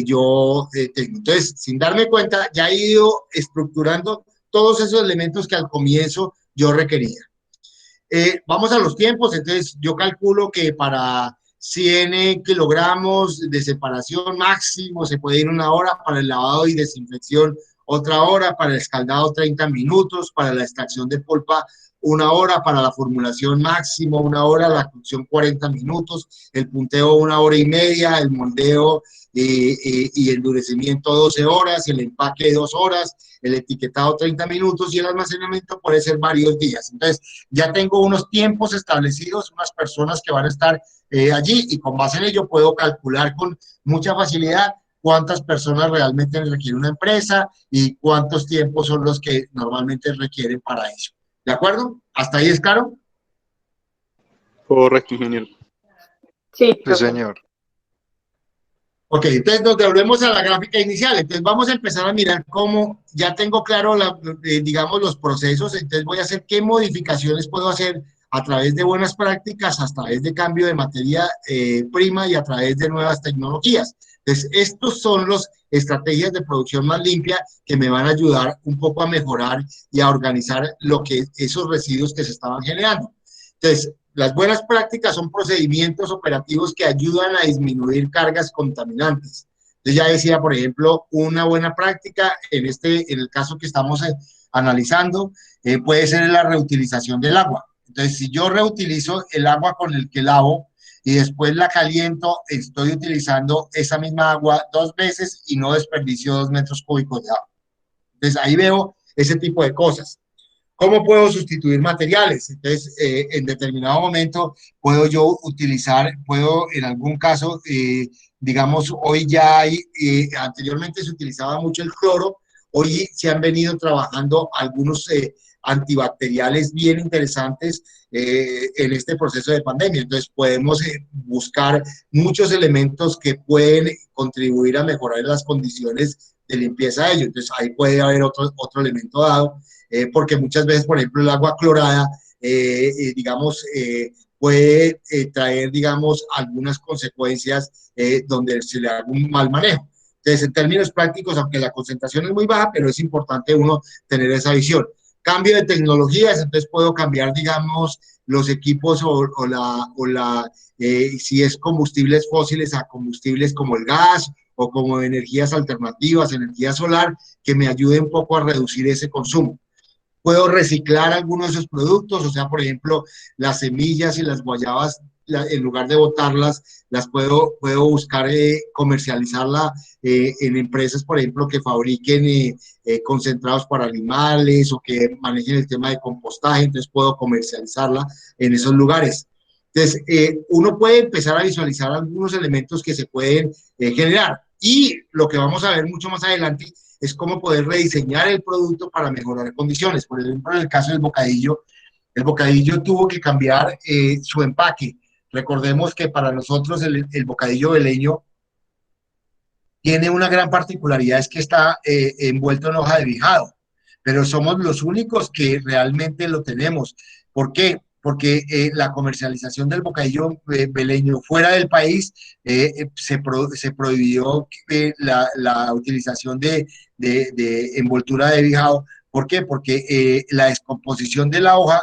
yo tengo. Entonces, sin darme cuenta, ya he ido estructurando todos esos elementos que al comienzo yo requería. Vamos a los tiempos. Entonces yo calculo que para 100 kilogramos de separación máximo se puede ir 1 hora, para el lavado y desinfección otra hora, para el escaldado 30 minutos, para la extracción de pulpa 1 hora, para la formulación máximo 1 hora, la cocción 40 minutos, el punteo 1 hora y media, el moldeo y endurecimiento 12 horas, el empaque 2 horas, el etiquetado 30 minutos y el almacenamiento puede ser varios días. Entonces ya tengo unos tiempos establecidos, unas personas que van a estar allí, y con base en ello puedo calcular con mucha facilidad cuántas personas realmente requiere una empresa y cuántos tiempos son los que normalmente requieren para eso. ¿De acuerdo? ¿Hasta ahí es claro? Correcto, ingeniero. Sí, Sí, señor. Ok, entonces nos devolvemos a la gráfica inicial. Entonces vamos a empezar a mirar cómo ya tengo claro, digamos, los procesos. Entonces voy a hacer qué modificaciones puedo hacer a través de buenas prácticas, a través de cambio de materia prima y a través de nuevas tecnologías. Entonces, estos son las estrategias de producción más limpia que me van a ayudar un poco a mejorar y a organizar esos residuos que se estaban generando. Entonces, las buenas prácticas son procedimientos operativos que ayudan a disminuir cargas contaminantes. Entonces, ya decía, por ejemplo, una buena práctica en el caso que estamos analizando, puede ser la reutilización del agua. Entonces, si yo reutilizo el agua con el que lavo y después la caliento, estoy utilizando esa misma agua 2 veces y no desperdicio 2 metros cúbicos de agua. Entonces, ahí veo ese tipo de cosas. ¿Cómo puedo sustituir materiales? Entonces, en determinado momento puedo yo puedo en algún caso, digamos, hoy ya hay, anteriormente se utilizaba mucho el cloro, hoy se han venido trabajando algunos antibacteriales bien interesantes en este proceso de pandemia. Entonces, podemos buscar muchos elementos que pueden contribuir a mejorar las condiciones de limpieza de ellos. Entonces, ahí puede haber otro elemento dado. Porque muchas veces, por ejemplo, el agua clorada, digamos, puede traer, digamos, algunas consecuencias donde se le haga un mal manejo. Entonces, en términos prácticos, aunque la concentración es muy baja, pero es importante uno tener esa visión. Cambio de tecnologías, entonces puedo cambiar, digamos, los equipos si es combustibles fósiles a combustibles como el gas o como energías alternativas, energía solar, que me ayude un poco a reducir ese consumo. Puedo reciclar algunos de esos productos, o sea, por ejemplo, las semillas y las guayabas, en lugar de botarlas, las puedo buscar comercializarla en empresas, por ejemplo, que fabriquen concentrados para animales o que manejen el tema de compostaje, entonces puedo comercializarla en esos lugares. Entonces, uno puede empezar a visualizar algunos elementos que se pueden generar, y lo que vamos a ver mucho más adelante es cómo poder rediseñar el producto para mejorar condiciones. Por ejemplo, en el caso del bocadillo, el bocadillo tuvo que cambiar su empaque. Recordemos que para nosotros el bocadillo veleño tiene una gran particularidad, es que está envuelto en hoja de bijado, pero somos los únicos que realmente lo tenemos. ¿Por qué? Porque la comercialización del bocadillo veleño fuera del país se prohibió la utilización de envoltura de bijado. ¿Por qué? Porque la descomposición de la hoja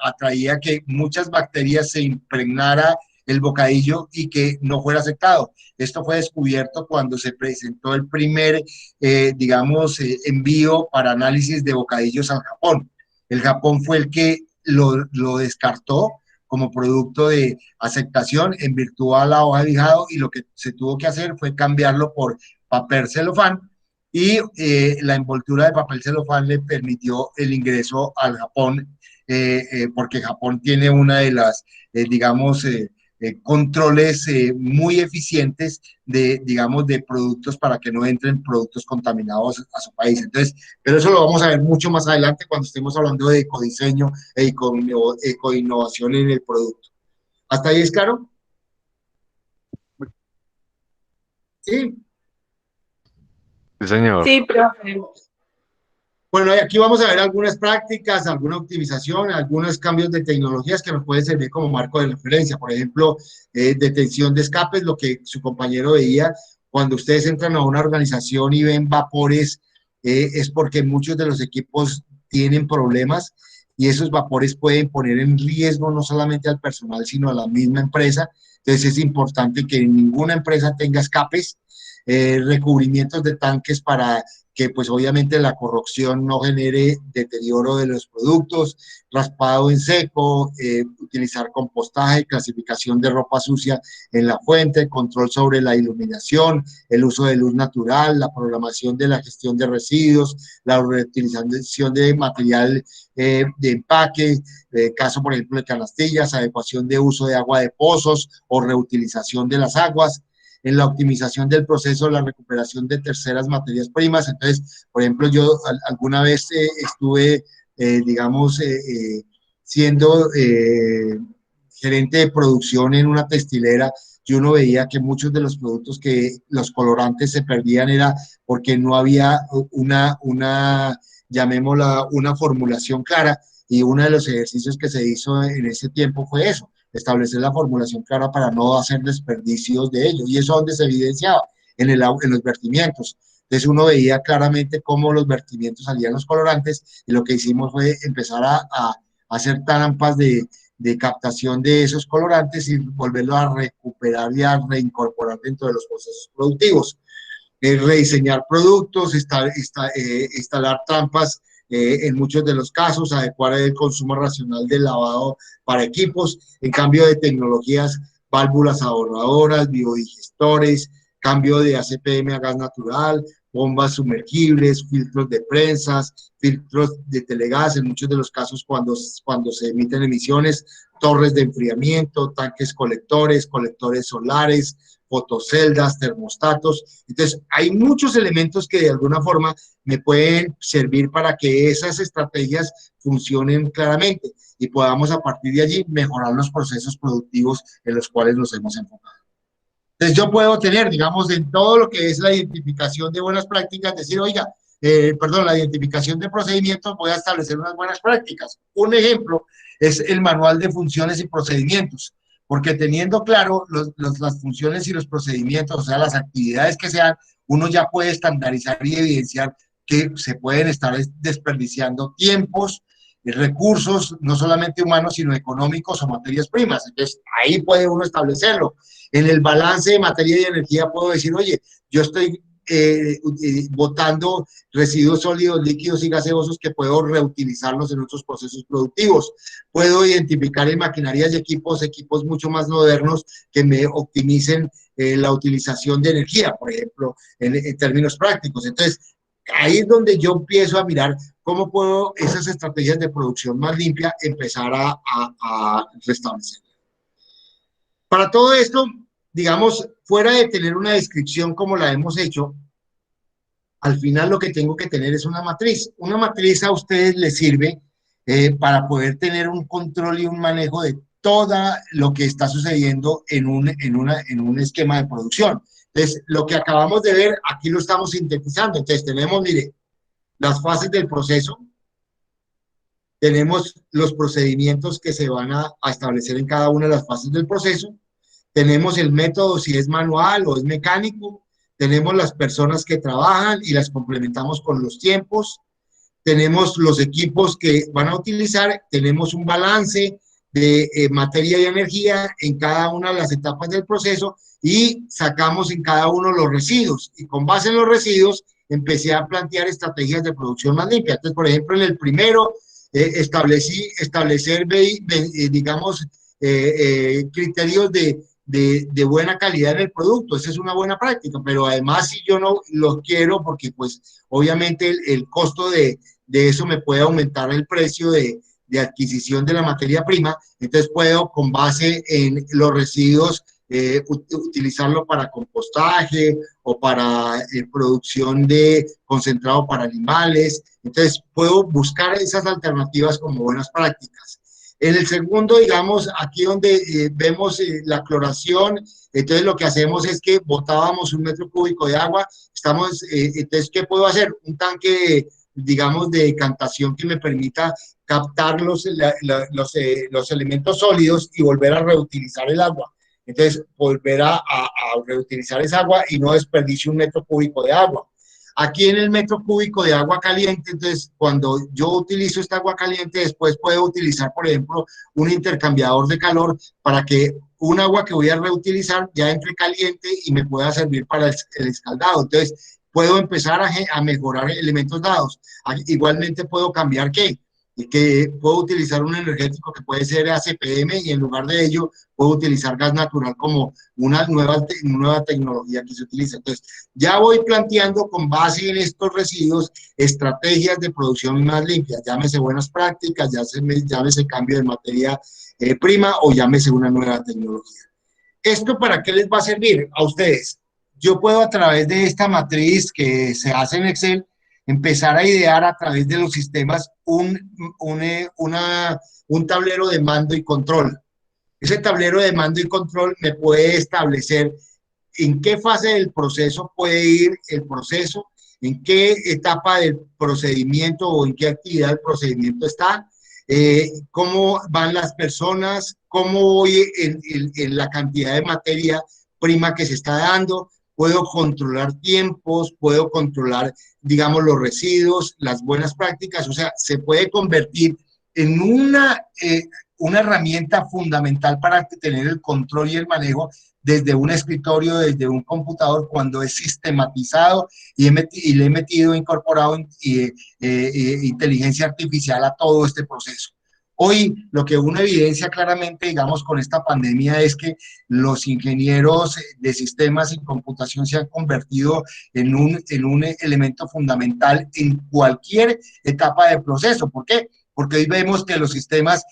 atraía que muchas bacterias se impregnara el bocadillo y que no fuera aceptado. Esto fue descubierto cuando se presentó el primer, envío para análisis de bocadillos al Japón. El Japón fue el que lo descartó como producto de aceptación en virtud a la hoja de bijado, y lo que se tuvo que hacer fue cambiarlo por papel celofán, y la envoltura de papel celofán le permitió el ingreso al Japón, porque Japón tiene una de las, controles muy eficientes de productos para que no entren productos contaminados a su país. Entonces, pero eso lo vamos a ver mucho más adelante cuando estemos hablando de ecodiseño e ecoinnovación en el producto. ¿Hasta ahí es claro? Sí. Sí, señor. Sí, profe. Bueno, y aquí vamos a ver algunas prácticas, alguna optimización, algunos cambios de tecnologías que nos pueden servir como marco de referencia. Por ejemplo, detención de escapes, lo que su compañero veía. Cuando ustedes entran a una organización y ven vapores, es porque muchos de los equipos tienen problemas, y esos vapores pueden poner en riesgo no solamente al personal, sino a la misma empresa. Entonces es importante que ninguna empresa tenga escapes, recubrimientos de tanques para que pues obviamente la corrosión no genere deterioro de los productos, raspado en seco, utilizar compostaje, clasificación de ropa sucia en la fuente, control sobre la iluminación, el uso de luz natural, la programación de la gestión de residuos, la reutilización de material de empaque, caso por ejemplo de canastillas, adecuación de uso de agua de pozos o reutilización de las aguas, en la optimización del proceso de la recuperación de terceras materias primas. Entonces, por ejemplo, yo alguna vez estuve, siendo gerente de producción en una textilera, y uno veía que muchos de los productos los colorantes se perdían era porque no había llamémosla, una formulación clara, y uno de los ejercicios que se hizo en ese tiempo fue eso, establecer la formulación clara para no hacer desperdicios de ello, y eso donde se evidenciaba en los vertimientos. Entonces uno veía claramente cómo los vertimientos salían los colorantes, y lo que hicimos fue empezar a hacer trampas de captación de esos colorantes y volverlos a recuperar y a reincorporar dentro de los procesos productivos. Rediseñar productos, instalar trampas en muchos de los casos, adecuar el consumo racional del lavado para equipos, en cambio de tecnologías, válvulas ahorradoras, biodigestores, cambio de ACPM a gas natural, bombas sumergibles, filtros de prensas, filtros de telegas, en muchos de los casos cuando se emiten emisiones, torres de enfriamiento, tanques colectores, colectores solares, fotoceldas, termostatos. Entonces, hay muchos elementos que de alguna forma me pueden servir para que esas estrategias funcionen claramente y podamos a partir de allí mejorar los procesos productivos en los cuales nos hemos enfocado. Entonces, yo puedo tener, digamos, en todo lo que es la identificación de buenas prácticas, decir, oiga, la identificación de procedimientos, voy a establecer unas buenas prácticas. Un ejemplo es el manual de funciones y procedimientos, porque teniendo claro las funciones y los procedimientos, o sea, las actividades que sean, uno ya puede estandarizar y evidenciar que se pueden estar desperdiciando tiempos, recursos, no solamente humanos, sino económicos o materias primas. Entonces, ahí puede uno establecerlo. En el balance de materia y energía puedo decir, oye, yo estoy botando residuos sólidos, líquidos y gaseosos que puedo reutilizarlos en otros procesos productivos. Puedo identificar en maquinarias y equipos mucho más modernos que me optimicen la utilización de energía, por ejemplo, en términos prácticos. Entonces, ahí es donde yo empiezo a mirar cómo puedo esas estrategias de producción más limpia empezar a restablecer. Para todo esto, digamos, fuera de tener una descripción como la hemos hecho, al final lo que tengo que tener es una matriz. Una matriz a ustedes les sirve para poder tener un control y un manejo de todo lo que está sucediendo en un esquema de producción. Entonces, lo que acabamos de ver, aquí lo estamos sintetizando. Entonces, tenemos, mire, las fases del proceso, tenemos los procedimientos que se van a establecer en cada una de las fases del proceso, tenemos el método, si es manual o es mecánico, tenemos las personas que trabajan y las complementamos con los tiempos, tenemos los equipos que van a utilizar, tenemos un balance de materia y energía en cada una de las etapas del proceso y sacamos en cada uno los residuos. Y con base en los residuos empecé a plantear estrategias de producción más limpia. Entonces, por ejemplo, en el primero establecer, digamos, criterios de buena calidad en el producto. Esa es una buena práctica, pero además si yo no lo quiero, porque pues obviamente el costo de eso me puede aumentar el precio de adquisición de la materia prima, entonces puedo con base en los residuos utilizarlo para compostaje o para producción de concentrado para animales. Entonces puedo buscar esas alternativas como buenas prácticas. En el segundo, digamos, aquí donde vemos la cloración, entonces lo que hacemos es que botábamos 1 metro cúbico de agua, entonces, ¿qué puedo hacer? Un tanque, digamos, de decantación que me permita captar los elementos sólidos y volver a reutilizar el agua. Entonces, volver a reutilizar esa agua y no desperdicio 1 metro cúbico de agua. Aquí en el metro cúbico de agua caliente, entonces, cuando yo utilizo esta agua caliente, después puedo utilizar, por ejemplo, un intercambiador de calor para que un agua que voy a reutilizar ya entre caliente y me pueda servir para el escaldado. Entonces, puedo empezar a mejorar elementos dados. Igualmente puedo cambiar ¿qué? Que puedo utilizar un energético que puede ser ACPM y en lugar de ello puedo utilizar gas natural como una nueva tecnología que se utiliza. Entonces, ya voy planteando con base en estos residuos estrategias de producción más limpias, llámese buenas prácticas, llámese cambio de materia prima o llámese una nueva tecnología. ¿Esto para qué les va a servir a ustedes? Yo puedo a través de esta matriz que se hace en Excel empezar a idear a través de los sistemas un tablero de mando y control. Ese tablero de mando y control me puede establecer en qué fase del proceso puede ir el proceso, en qué etapa del procedimiento o en qué actividad del procedimiento está, cómo van las personas, cómo voy en la cantidad de materia prima que se está dando, puedo controlar tiempos, puedo controlar, digamos, los residuos, las buenas prácticas, o sea, se puede convertir en una herramienta fundamental para tener el control y el manejo desde un escritorio, desde un computador, cuando es sistematizado y le he metido, incorporado inteligencia artificial a todo este proceso. Hoy lo que uno evidencia claramente, digamos, con esta pandemia es que los ingenieros de sistemas y computación se han convertido en un elemento fundamental en cualquier etapa del proceso. ¿Por qué? Porque hoy vemos que los sistemas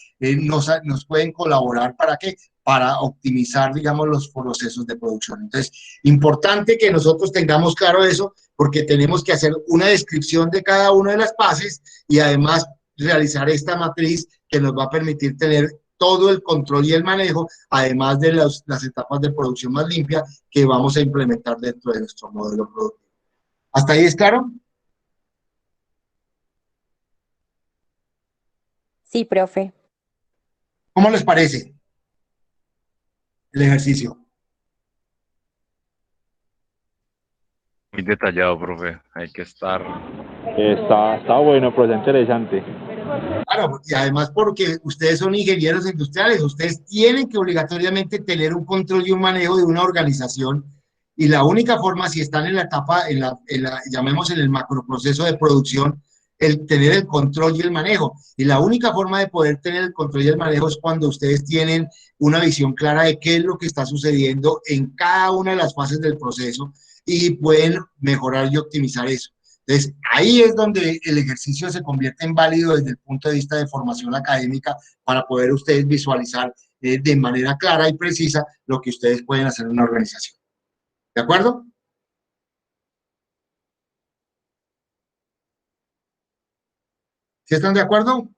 nos pueden colaborar ¿para qué? Para optimizar, digamos, los procesos de producción. Entonces, importante que nosotros tengamos claro eso, porque tenemos que hacer una descripción de cada una de las fases y además realizar esta matriz que nos va a permitir tener todo el control y el manejo, además de las etapas de producción más limpia que vamos a implementar dentro de nuestro modelo productivo. ¿Hasta ahí es claro? Sí, profe. ¿Cómo les parece el ejercicio? Muy detallado, profe. Hay que estar. Está bueno, pero está interesante. Claro, y además porque ustedes son ingenieros industriales, ustedes tienen que obligatoriamente tener un control y un manejo de una organización, y la única forma, si están en la etapa, llamemos en el macroproceso de producción, el tener el control y el manejo. Y la única forma de poder tener el control y el manejo es cuando ustedes tienen una visión clara de qué es lo que está sucediendo en cada una de las fases del proceso y pueden mejorar y optimizar eso. Entonces, ahí es donde el ejercicio se convierte en válido desde el punto de vista de formación académica para poder ustedes visualizar de manera clara y precisa lo que ustedes pueden hacer en una organización. ¿De acuerdo? ¿Sí están de acuerdo?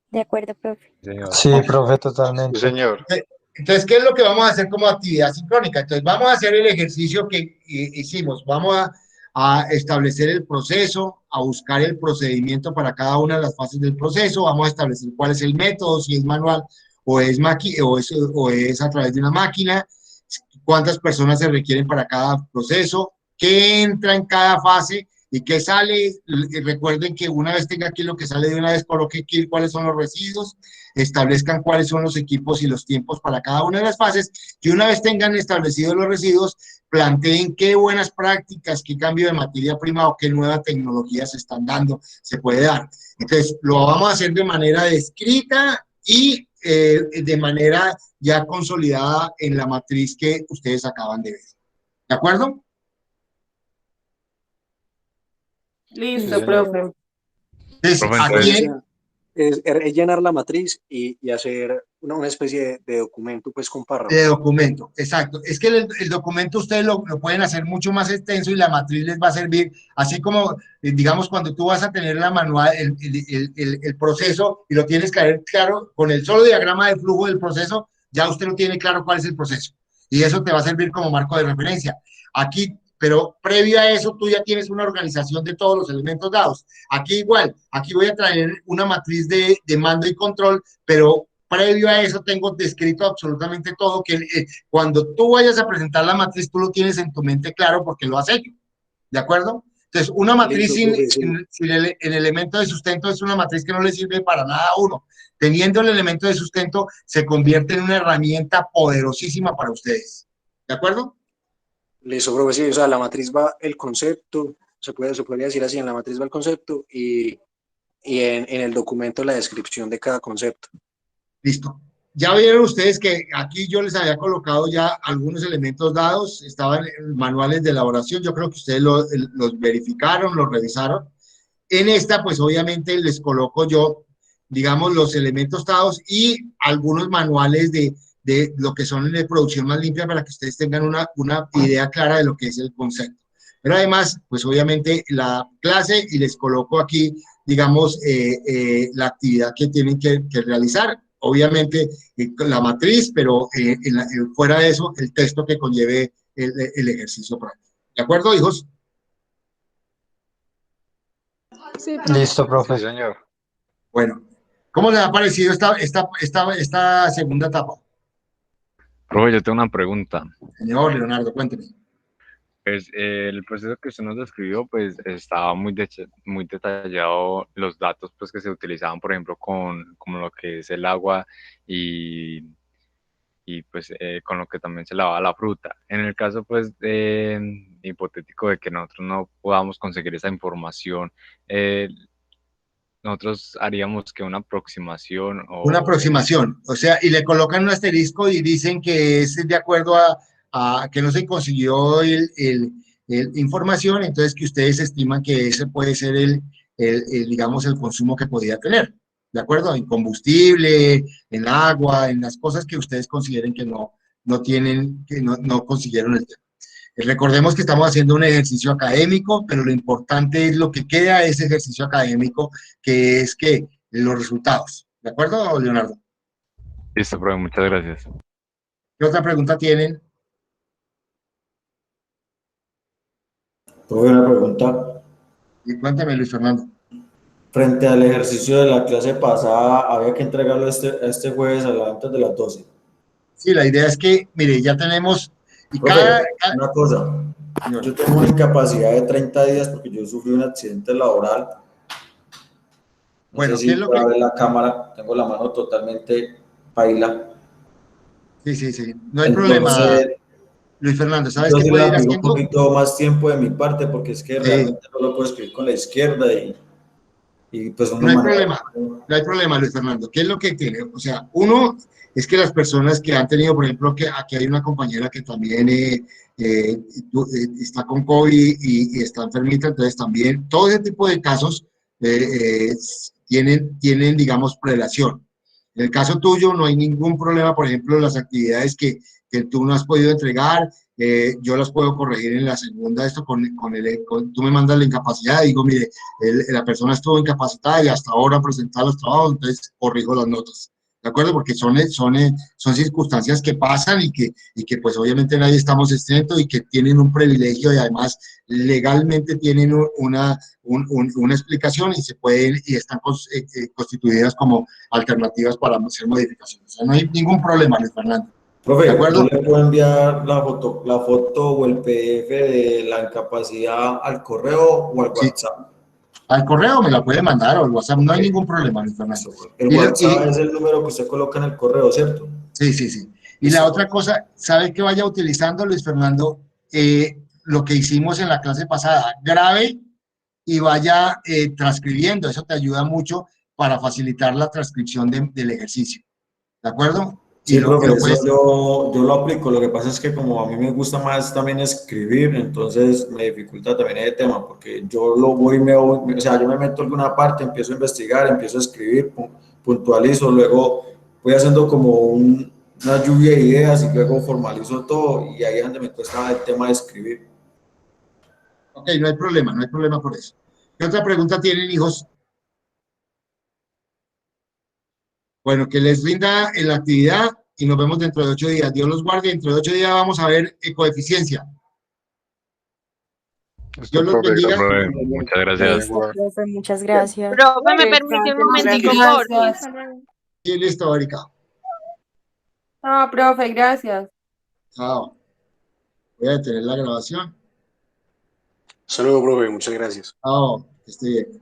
De acuerdo, profe. Señor. Sí, profe, totalmente. Sí, señor. Entonces, ¿qué es lo que vamos a hacer como actividad sincrónica? Entonces, vamos a hacer el ejercicio que hicimos. Vamos a establecer el proceso, a buscar el procedimiento para cada una de las fases del proceso. Vamos a establecer cuál es el método, si es manual o es a través de una máquina, cuántas personas se requieren para cada proceso, qué entra en cada fase y qué sale. Recuerden que una vez tenga aquí lo que sale de una vez, coloque aquí cuáles son los residuos, establezcan cuáles son los equipos y los tiempos para cada una de las fases, y una vez tengan establecidos los residuos, planteen qué buenas prácticas, qué cambio de materia prima o qué nueva tecnología se están dando, se puede dar. Entonces, lo vamos a hacer de manera descrita y de manera ya consolidada en la matriz que ustedes acaban de ver. ¿De acuerdo? Listo, profe. Entonces, Profe, aquí entonces, Es llenar la matriz y hacer una especie de documento pues con párrafos. de documento, exacto. Es que el documento ustedes lo pueden hacer mucho más extenso y la matriz les va a servir, así como, digamos, cuando tú vas a tener la manual, el proceso y lo tienes que ver claro, con el solo diagrama de flujo del proceso, ya usted no tiene claro cuál es el proceso. Y eso te va a servir como marco de referencia. Aquí, pero previo a eso, tú ya tienes una organización de todos los elementos dados. Aquí igual, aquí voy a traer una matriz de mando y control, pero previo a eso tengo descrito absolutamente todo, que cuando tú vayas a presentar la matriz, tú lo tienes en tu mente claro porque lo has hecho, ¿de acuerdo? Entonces, una matriz sin el elemento de sustento es una matriz que no le sirve para nada a uno. Teniendo el elemento de sustento, se convierte en una herramienta poderosísima para ustedes, ¿de acuerdo? Listo, profe, sí, o sea, la matriz va el concepto, se podría decir así, en la matriz va el concepto y en el documento la descripción de cada concepto. Listo. Ya vieron ustedes que aquí yo les había colocado ya algunos elementos dados, estaban en manuales de elaboración, yo creo que ustedes los verificaron, los revisaron. En esta, pues obviamente les coloco yo, digamos, los elementos dados y algunos manuales de lo que son de producción más limpia para que ustedes tengan una idea clara de lo que es el concepto. Pero además, pues obviamente la clase y les coloco aquí, digamos, la actividad que tienen que realizar. Obviamente la matriz, pero fuera de eso, el texto que conlleve el ejercicio práctico. ¿De acuerdo, hijos? Sí, Listo, profe. Sí, señor. Bueno, ¿cómo les ha parecido esta segunda etapa? Profe, yo tengo una pregunta. Señor Leonardo, cuénteme. Pues el proceso que usted nos describió, pues estaba muy detallado los datos pues, que se utilizaban, por ejemplo, como lo que es el agua y, y pues con lo que también se lavaba la fruta. En el caso pues hipotético de que nosotros no podamos conseguir esa información, eh, nosotros haríamos que una aproximación Una o aproximación, o sea, y le colocan un asterisco y dicen que es de acuerdo a que no se consiguió información, entonces que ustedes estiman que ese puede ser digamos, el consumo que podía tener, ¿de acuerdo? En combustible, en agua, en las cosas que ustedes consideren que no tienen, que no consiguieron el tema. Recordemos que estamos haciendo un ejercicio académico, pero lo importante es lo que queda de ese ejercicio académico, que es que los resultados. ¿De acuerdo, Leonardo? listo, profe, muchas gracias. ¿Qué otra pregunta tienen? Tuve una pregunta. Y cuéntame, Luis Fernando. Frente al ejercicio de la clase pasada, había que entregarlo este jueves antes de las 12. Sí, la idea es que, mire, ya tenemos, y Profe, una cosa. Yo tengo una incapacidad de 30 días porque yo sufrí un accidente laboral. No bueno, sé ¿qué si es lo puede que? ver la cámara, tengo la mano totalmente paila. Sí, no hay problema, Entonces, Luis Fernando. ¿Sabes qué entonces puede le ir pido un haciendo? poquito más tiempo de mi parte porque es que Sí, realmente no lo puedo escribir con la izquierda y pues uno no hay maneja. problema, no hay problema, Luis Fernando. ¿Qué es lo que tiene? O sea, uno es que las personas que han tenido, por ejemplo, que aquí hay una compañera que también está con COVID y está enfermita, entonces también todo ese tipo de casos tienen, digamos, prelación. En el caso tuyo no hay ningún problema, por ejemplo, las actividades que tú no has podido entregar, yo las puedo corregir en la segunda, esto tú me mandas la incapacidad, digo, mire, la persona estuvo incapacitada y hasta ahora presentaba los trabajos, entonces corrijo las notas, ¿de acuerdo? Porque son circunstancias que pasan y que pues obviamente nadie estamos exentos y que tienen un privilegio y además legalmente tienen una explicación y están constituidas como alternativas para hacer modificaciones. O sea, no hay ningún problema, Luis Fernando. ¿De Profe, yo acuerdo? le puedo enviar la foto o el PDF de la incapacidad al correo o al Sí. WhatsApp. Al correo me la puede mandar o al WhatsApp, no hay Okay. ningún problema, Luis Fernando. El WhatsApp es el número que usted coloca en el correo, ¿cierto? Sí. Y la Listo. otra cosa, ¿sabe que vaya utilizando, Luis Fernando? Lo que hicimos en la clase pasada, grabe y vaya transcribiendo, eso te ayuda mucho para facilitar la transcripción del ejercicio, ¿de acuerdo? Y Sí, lo profe, eso puedes, yo lo aplico. Lo que pasa es que como a mí me gusta más también escribir, entonces me dificulta también el tema, porque yo lo voy, o sea, yo me meto en alguna parte, empiezo a investigar, empiezo a escribir, puntualizo, luego voy haciendo como una lluvia de ideas y luego formalizo todo y ahí es donde me cuesta el tema de escribir. ok, no hay problema por eso. ¿Qué otra pregunta tienen, hijos? Bueno, que les rinda en la actividad y nos vemos dentro de 8 días. Dios los guarde, dentro de 8 días vamos a ver coeficiencia. Listo, Dios los profe, bendiga. gracias. Profe, muchas gracias. Listo, profe, muchas gracias. Profe, ¿me permite un Descanse, muchas momentico, por gracias. Sí, listo, Erika. No, profe, gracias. Chao. Voy a detener la grabación. Saludos, profe, muchas gracias. Chao, que esté bien.